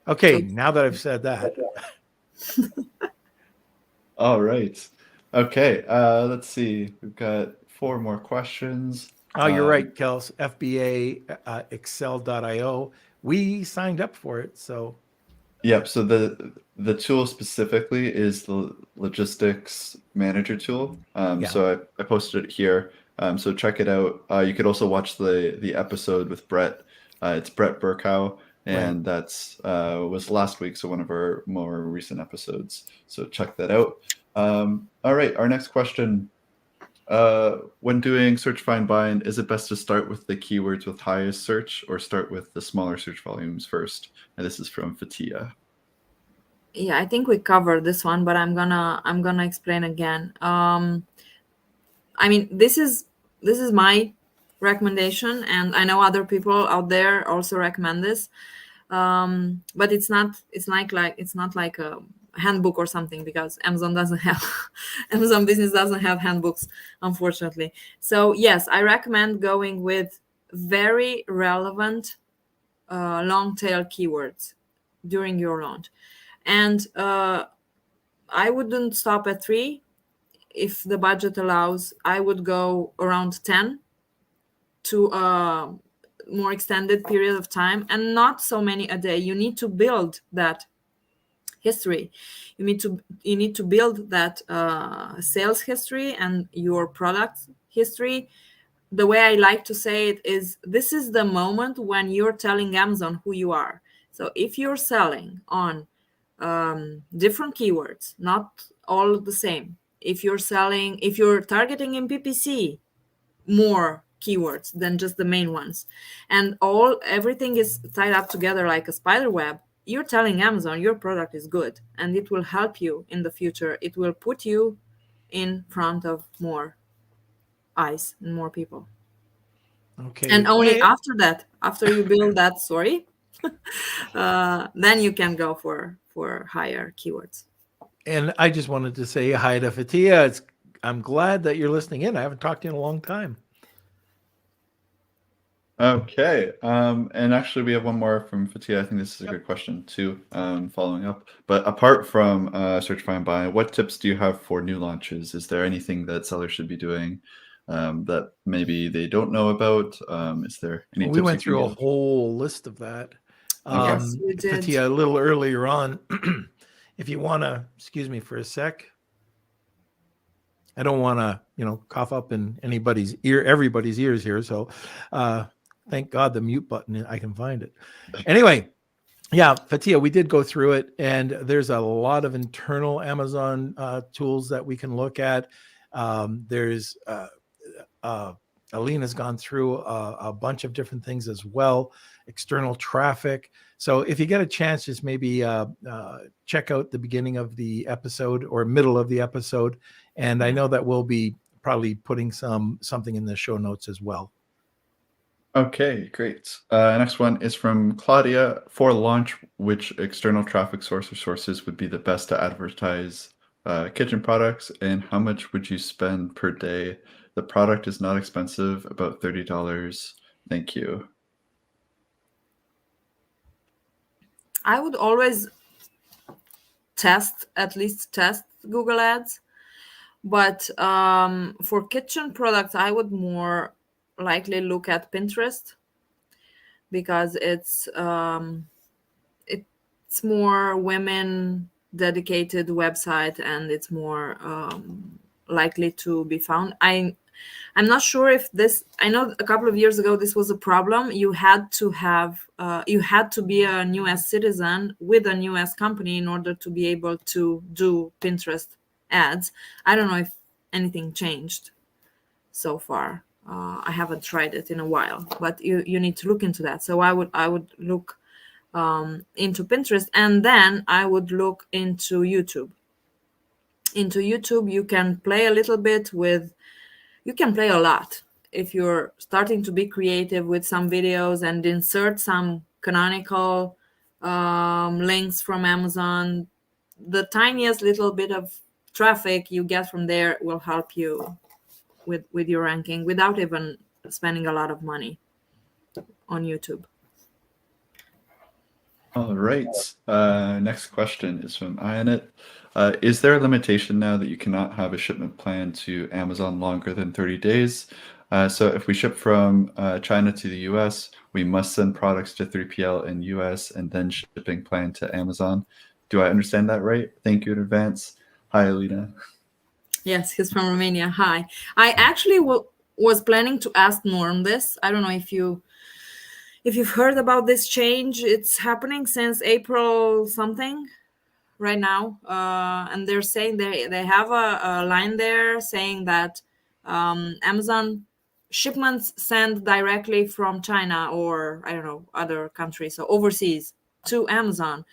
Okay, So now that I've said that, All right. Okay. Let's see. We've got 4 more questions. oh, you're right, Kels. FBA Excel.io. We signed up for it, so Yep. So the tool specifically is the logistics manager tool. yeah, So I posted it here. So check it out. You could also watch the episode with Brett. It's Brett Burkow, right. and that's was last week. So one of our more recent episodes. So check that out. All right. Our next question. When doing search, find, bind, is it best to start with the keywords with highest search or start with the smaller search volumes first? And this is from Fatia. yeah, I think we covered this one, but I'm gonna explain again. I mean, this is my recommendation, and I know other people out there also recommend this. But it's not like a handbook or something, because Amazon doesn't have Amazon business doesn't have handbooks, unfortunately. So yes, I recommend going with very relevant long tail keywords during your launch. And I wouldn't stop at 3. If the budget allows, I would go around 10 to a more extended period of time, and not so many a day. You need to build that history. You need to build that sales history and your product history. The way I like to say it is, this is the moment when you're telling Amazon who you are. So if you're selling on different keywords, not all the same, if you're targeting in PPC more keywords than just the main ones, and everything is tied up together like a spider web, you're telling Amazon your product is good, and it will help you in the future. It will put you in front of more eyes and more people. Okay. And only after that, after you build that story, then you can go for higher keywords. And I just wanted to say hi to Fatia. I'm glad that you're listening in. I haven't talked to you in a long time. Okay. And actually, we have one more from Fatia. I think this is a good question too, following up. But apart from search, find, buy, what tips do you have for new launches? Is there anything that sellers should be doing that maybe they don't know about? Is there any We tips went you can through a give? whole list of that. Yes, we did. Fatia, a little earlier on, if you want to, excuse me for a sec. I don't want to, cough up in everybody's ears here. So thank God the mute button, I can find it. Anyway, yeah, Fatia, we did go through it, and there's a lot of internal Amazon tools that we can look at. There's Alina's gone through a bunch of different things as well, external traffic. So if you get a chance, just maybe check out the beginning of the episode or middle of the episode. And I know that we'll be probably putting something in the show notes as well. Okay, great. Next one is from Claudia. For launch, which external traffic source or sources would be the best to advertise kitchen products, and how much would you spend per day? The product is not expensive, about $30. Thank you. I would always at least test Google Ads. But for kitchen products, I would more likely look at Pinterest, because it's more women dedicated website, and it's more likely to be found. I'm not sure if this. I know a couple of years ago this was a problem. You had to be a US citizen with a US company in order to be able to do Pinterest ads. I don't know if anything changed so far. I haven't tried it in a while, but you need to look into that. So I would look into Pinterest, and then I would look into YouTube. Into YouTube, you can play a little bit with. You can play a lot if you're starting to be creative with some videos and insert some canonical links from Amazon. the tiniest little bit of traffic you get from there will help you with your ranking without even spending a lot of money on YouTube. All right. Next question is from Ianet. Is there a limitation now that you cannot have a shipment plan to Amazon longer than 30 days? So if we ship from China to the US, we must send products to 3PL in US and then shipping plan to Amazon. Do I understand that right? Thank you in advance. Hi, Alina. Yes, he's from Romania. Hi. I actually was planning to ask Norm this. I don't know if you've heard about this change. It's happening since April something right now, and they're saying they have a line there saying that Amazon shipments sent directly from China or I don't know other countries, so overseas to Amazon,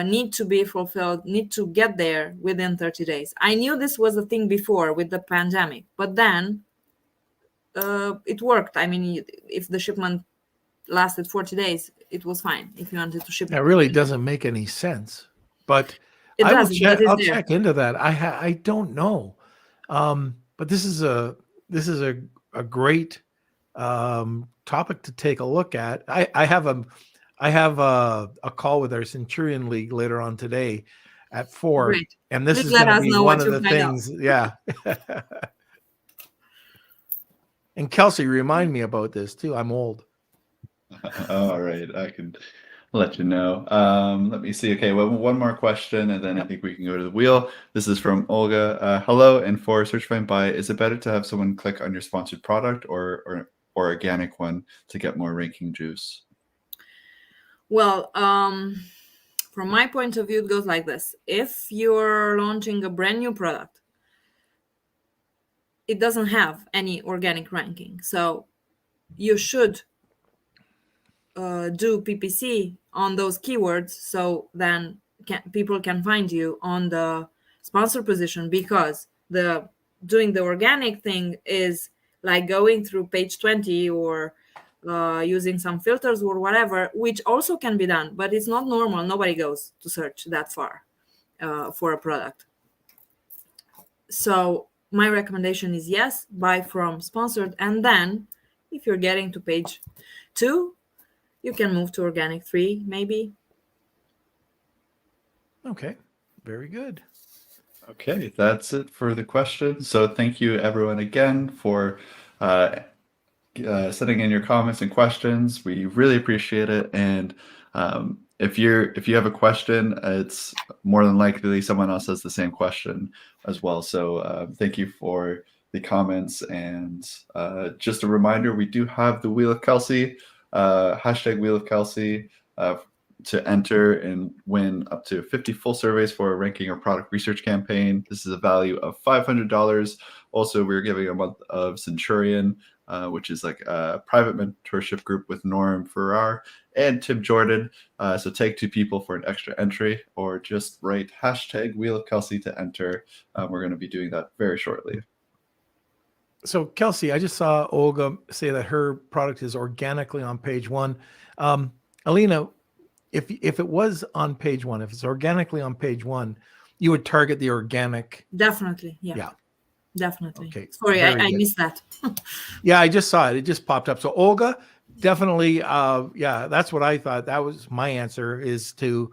need to be fulfilled, need to get there within 30 days. I knew this was a thing before with the pandemic, but then it worked. I mean, if the shipment lasted 40 days, it was fine if you wanted to ship That really doesn't make any sense, but it. I will Doesn't, check. but it's I'll there. check into that. I don't know, but this is a great topic to take a look at. I have a call with our Centurion League later on today at 4, Great. and this Please is let going to us be know one what of you the find out. things. Yeah. And Kelsey, remind me about this too. I'm old. All right, I can let you know. Let me see. Okay, well, one more question, and then I think we can go to the wheel. This is from Olga. Hello, and for search find buy, is it better to have someone click on your sponsored product or organic one to get more ranking juice? Well, from my point of view, it goes like this. If you're launching a brand new product, it doesn't have any organic ranking. So you should do PPC on those keywords so then people can find you on the sponsor position, because the doing the organic thing is like going through page 20 or using some filters or whatever, which also can be done, but it's not normal. Nobody goes to search that far for a product. So my recommendation is yes, buy from sponsored, and then if you're getting to page 2, you can move to organic 3 maybe. Okay, very good. Okay, that's it for the questions. So thank you everyone again for sending in your comments and questions. We really appreciate it. And if you have a question, it's more than likely someone else has the same question as well. So thank you for the comments. And just a reminder, we do have the Wheel of Kelsey, hashtag Wheel of Kelsey, to enter and win up to 50 full surveys for a ranking or product research campaign. This is a value of $500. Also, we're giving a month of Centurion, which is like a private mentorship group with Norm Farrar and Tim Jordan. So take 2 people for an extra entry, or just write hashtag Wheel of Kelsey to enter. We're going to be doing that very shortly. So Kelsey, I just saw Olga say that her product is organically on page 1. Alina, if it was on page 1, if it's organically on page 1, you would target the organic. Definitely. Yeah. Definitely. Okay. Sorry, I missed that. Yeah, I just saw it. It just popped up. So Olga, definitely. Yeah, that's what I thought. That was my answer, is to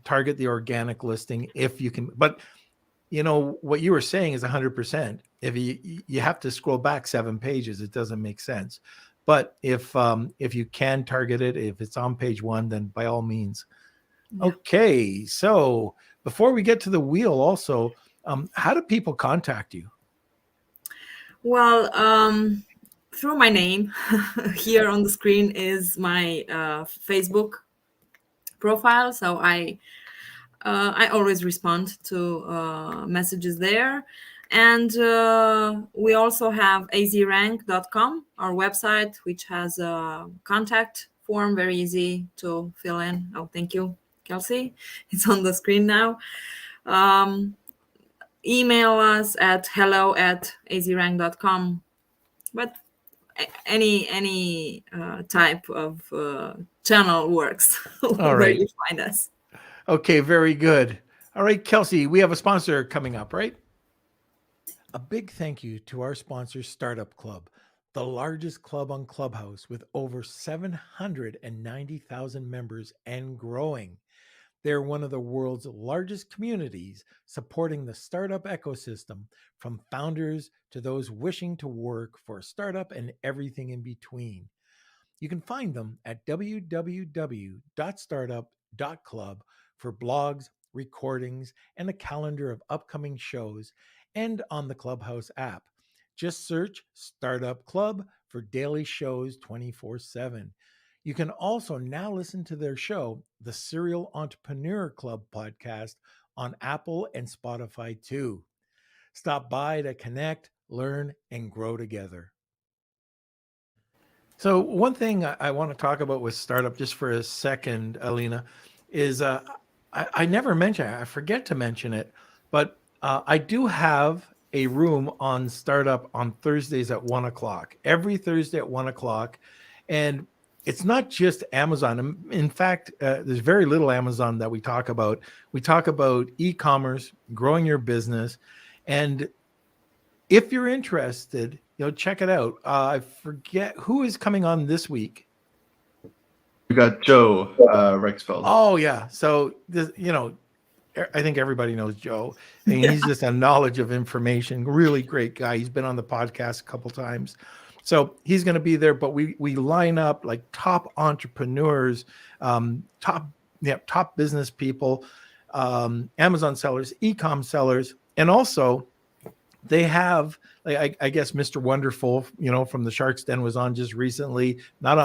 target the organic listing if you can. But you know what you were saying is 100%. If you have to scroll back 7 pages, it doesn't make sense. But if you can target it, if it's on page 1, then by all means. Yeah. Okay, so before we get to the wheel, also, how do people contact you? Well, through my name. Here on the screen is my Facebook profile, so I always respond to messages there. And we also have azrank.com, our website, which has a contact form, very easy to fill in. Oh, thank you, Kelsey. It's on the screen now. Email us at hello@azrank.com. But any type of channel works. All right. Where you find us. Okay, very good. All right, Kelsey, we have a sponsor coming up, right? A big thank you to our sponsor, Startup Club, the largest club on Clubhouse with over 790,000 members and growing. They're one of the world's largest communities supporting the startup ecosystem, from founders to those wishing to work for a startup and everything in between. You can find them at www.startup.club for blogs, recordings, and a calendar of upcoming shows, and on the Clubhouse app. Just search Startup Club for daily shows 24/7. You can also now listen to their show, the Serial Entrepreneur Club podcast, on Apple and Spotify too. Stop by to connect, learn, and grow together. So one thing I want to talk about with startup just for a second, Alina, is I never mention it. I forget to mention it, but I do have a room on startup on Thursdays at 1 o'clock. Every Thursday at 1 o'clock, and it's not just Amazon. In fact, there's very little Amazon that we talk about. We talk about e-commerce, growing your business, and if you're interested, check it out. I forget who is coming on this week. We got Joe Rexfeld. Oh yeah. So this, I think everybody knows Joe. I mean, he's just a knowledge of information. Really great guy. He's been on the podcast a couple times. So he's going to be there. But we line up like top entrepreneurs, top business people, Amazon sellers, e-com sellers, and also they have, like, I guess Mr. Wonderful, from the Shark's Den was on just recently, not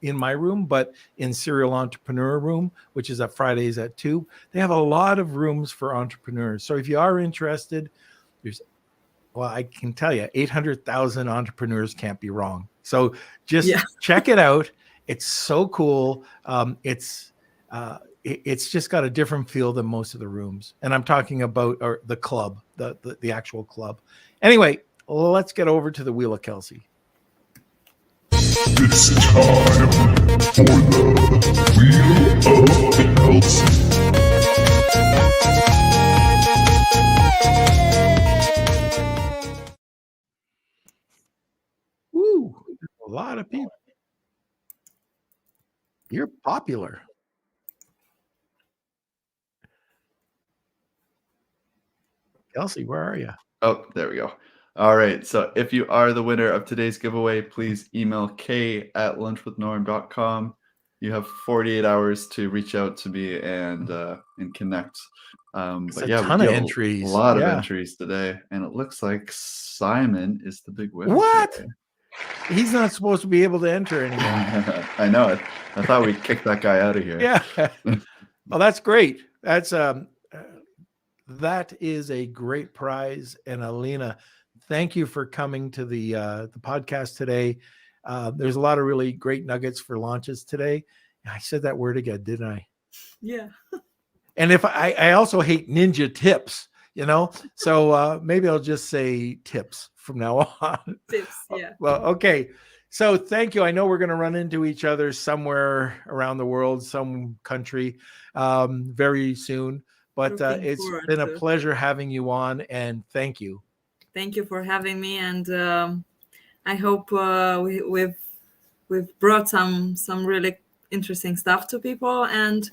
in my room, but in Serial Entrepreneur Room, which is at Fridays at 2. They have a lot of rooms for entrepreneurs. So if you are interested, I can tell you, 800,000 entrepreneurs can't be wrong. So just check it out. It's so cool. It's just got a different feel than most of the rooms. And I'm talking about the club, the actual club. Anyway, let's get over to the Wheel of Kelsey. It's time for the Wheel of Kelsey. Woo, a lot of people. You're popular. Kelsey, where are you? Oh, there we go. All right. So if you are the winner of today's giveaway, please email k@lunchwithnorm.com. You have 48 hours to reach out to me and connect. It's But a yeah, ton we of get entries. a lot of Yeah. entries today, and it looks like Simon is the big winner. What? Today. He's not supposed to be able to enter anymore. I know. I thought we'd kick that guy out of here. Yeah. Well, that's great. That's that is a great prize. And Alina, thank you for coming to the podcast today. There's a lot of really great nuggets for launches today. I said that word again, didn't I? Yeah. And if I also hate ninja tips, so maybe I'll just say tips from now on. Tips, yeah. Well, okay. So thank you. I know we're going to run into each other somewhere around the world, some country, very soon. But it's been a pleasure having you on, and thank you. Thank you for having me, and I hope we've brought some really interesting stuff to people, and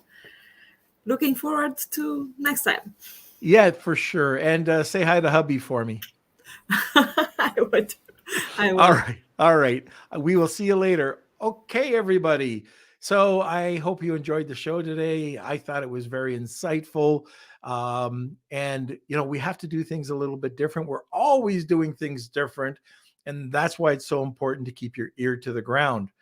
looking forward to next time. Yeah, for sure. And say hi to hubby for me. I would. All right. We will see you later. Okay, everybody. So I hope you enjoyed the show today. I thought it was very insightful. And, we have to do things a little bit different. We're always doing things different. And that's why it's so important to keep your ear to the ground.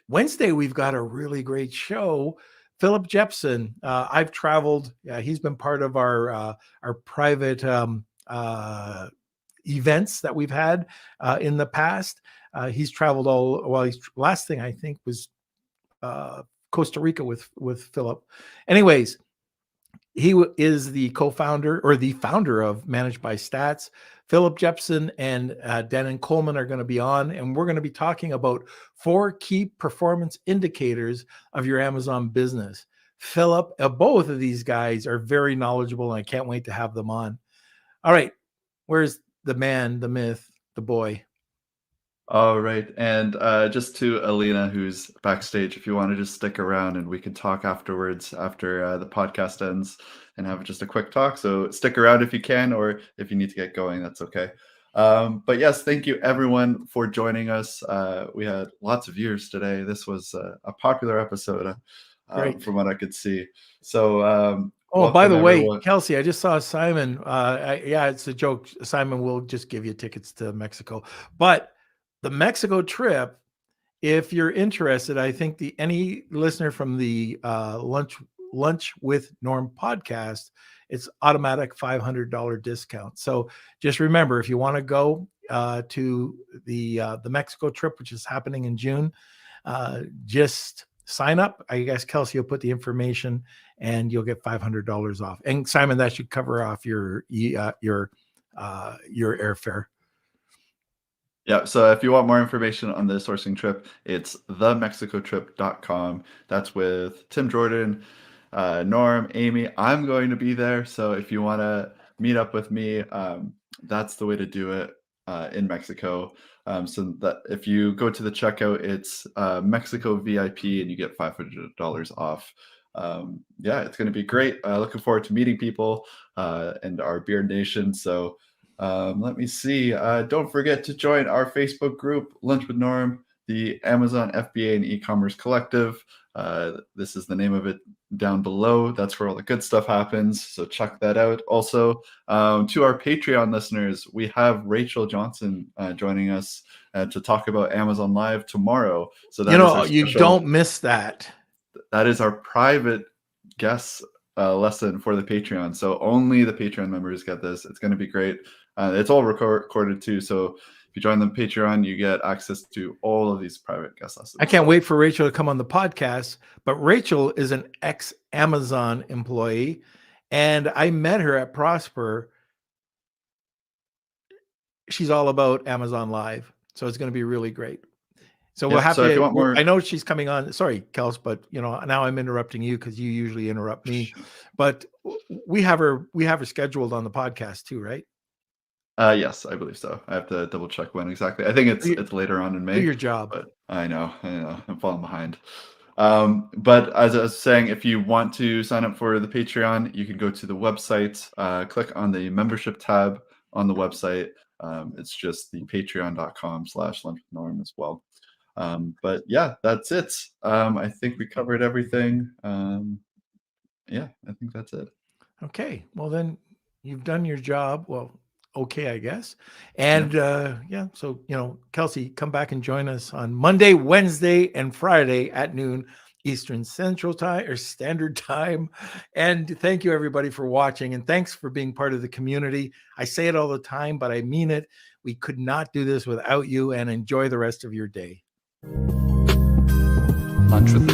Wednesday, we've got a really great show. Philip Jepson. I've traveled. He's been part of our private events that we've had in the past. He's traveled last thing I think was Costa Rica with Philip. Anyways, he is the co-founder or the founder of Managed by Stats. Philip Jepson and Denon Coleman are going to be on, and we're going to be talking about 4 key performance indicators of your Amazon business. Philip. Both of these guys are very knowledgeable, and I can't wait to have them on. All right. Where's the man, the myth, the boy? All right. And just to Alina, who's backstage, if you want to just stick around and we can talk afterwards after the podcast ends and have just a quick talk. So stick around if you can, or if you need to get going, that's okay. But yes, thank you everyone for joining us. We had lots of viewers today. This was a popular episode from what I could see. So oh, by the way, everyone. Kelsey, I just saw Simon. Yeah, it's a joke. Simon will just give you tickets to Mexico. But the Mexico trip, if you're interested, I think any listener from the Lunch with Norm podcast, it's automatic $500 discount. So just remember, if you want to go to the Mexico trip, which is happening in June, just sign up. I guess Kelsey will put the information, and you'll get $500 off. And Simon, that should cover off your airfare. Yeah, so if you want more information on the sourcing trip, it's themexicotrip.com. That's with Tim Jordan, Norm, Amy. I'm going to be there. So if you want to meet up with me, that's the way to do it in Mexico. So that if you go to the checkout, it's Mexico VIP and you get $500 off. Yeah, it's going to be great. Looking forward to meeting people and our Beer Nation. So let me see. Don't forget to join our Facebook group, Lunch with Norm, the Amazon FBA and e-commerce collective. This is the name of it down below. That's where all the good stuff happens. So check that out. Also, to our Patreon listeners, we have Rachel Johnson joining us to talk about Amazon Live tomorrow. So that you don't miss that. That is our private guest lesson for the Patreon. So only the Patreon members get this. It's going to be great. It's all recorded too. So if you join the Patreon, you get access to all of these private guest lessons. I can't wait for Rachel to come on the podcast. But Rachel is an ex-Amazon employee, and I met her at Prosper. She's all about Amazon Live, so it's going to be really great. So we'll have to. I know she's coming on. Sorry, Kels, but now I'm interrupting you because you usually interrupt me. But we have her scheduled on the podcast too, right? Yes, I believe so. I have to double check when exactly. I think it's later on in May. Do your job. But I know, I'm falling behind. But as I was saying, if you want to sign up for the Patreon, you can go to the website, click on the membership tab on the website. It's just the patreon.com/lunchwithnorm as well. But yeah, that's it. I think we covered everything. Yeah, I think that's it. Okay. Well, then you've done your job. Well, okay, I guess. And yeah, so Kelsey, come back and join us on Monday, Wednesday, and Friday at noon Eastern Standard Time. And thank you everybody for watching, and thanks for being part of the community. I say it all the time, but I mean it. We could not do this without you, and enjoy the rest of your day. Lunch with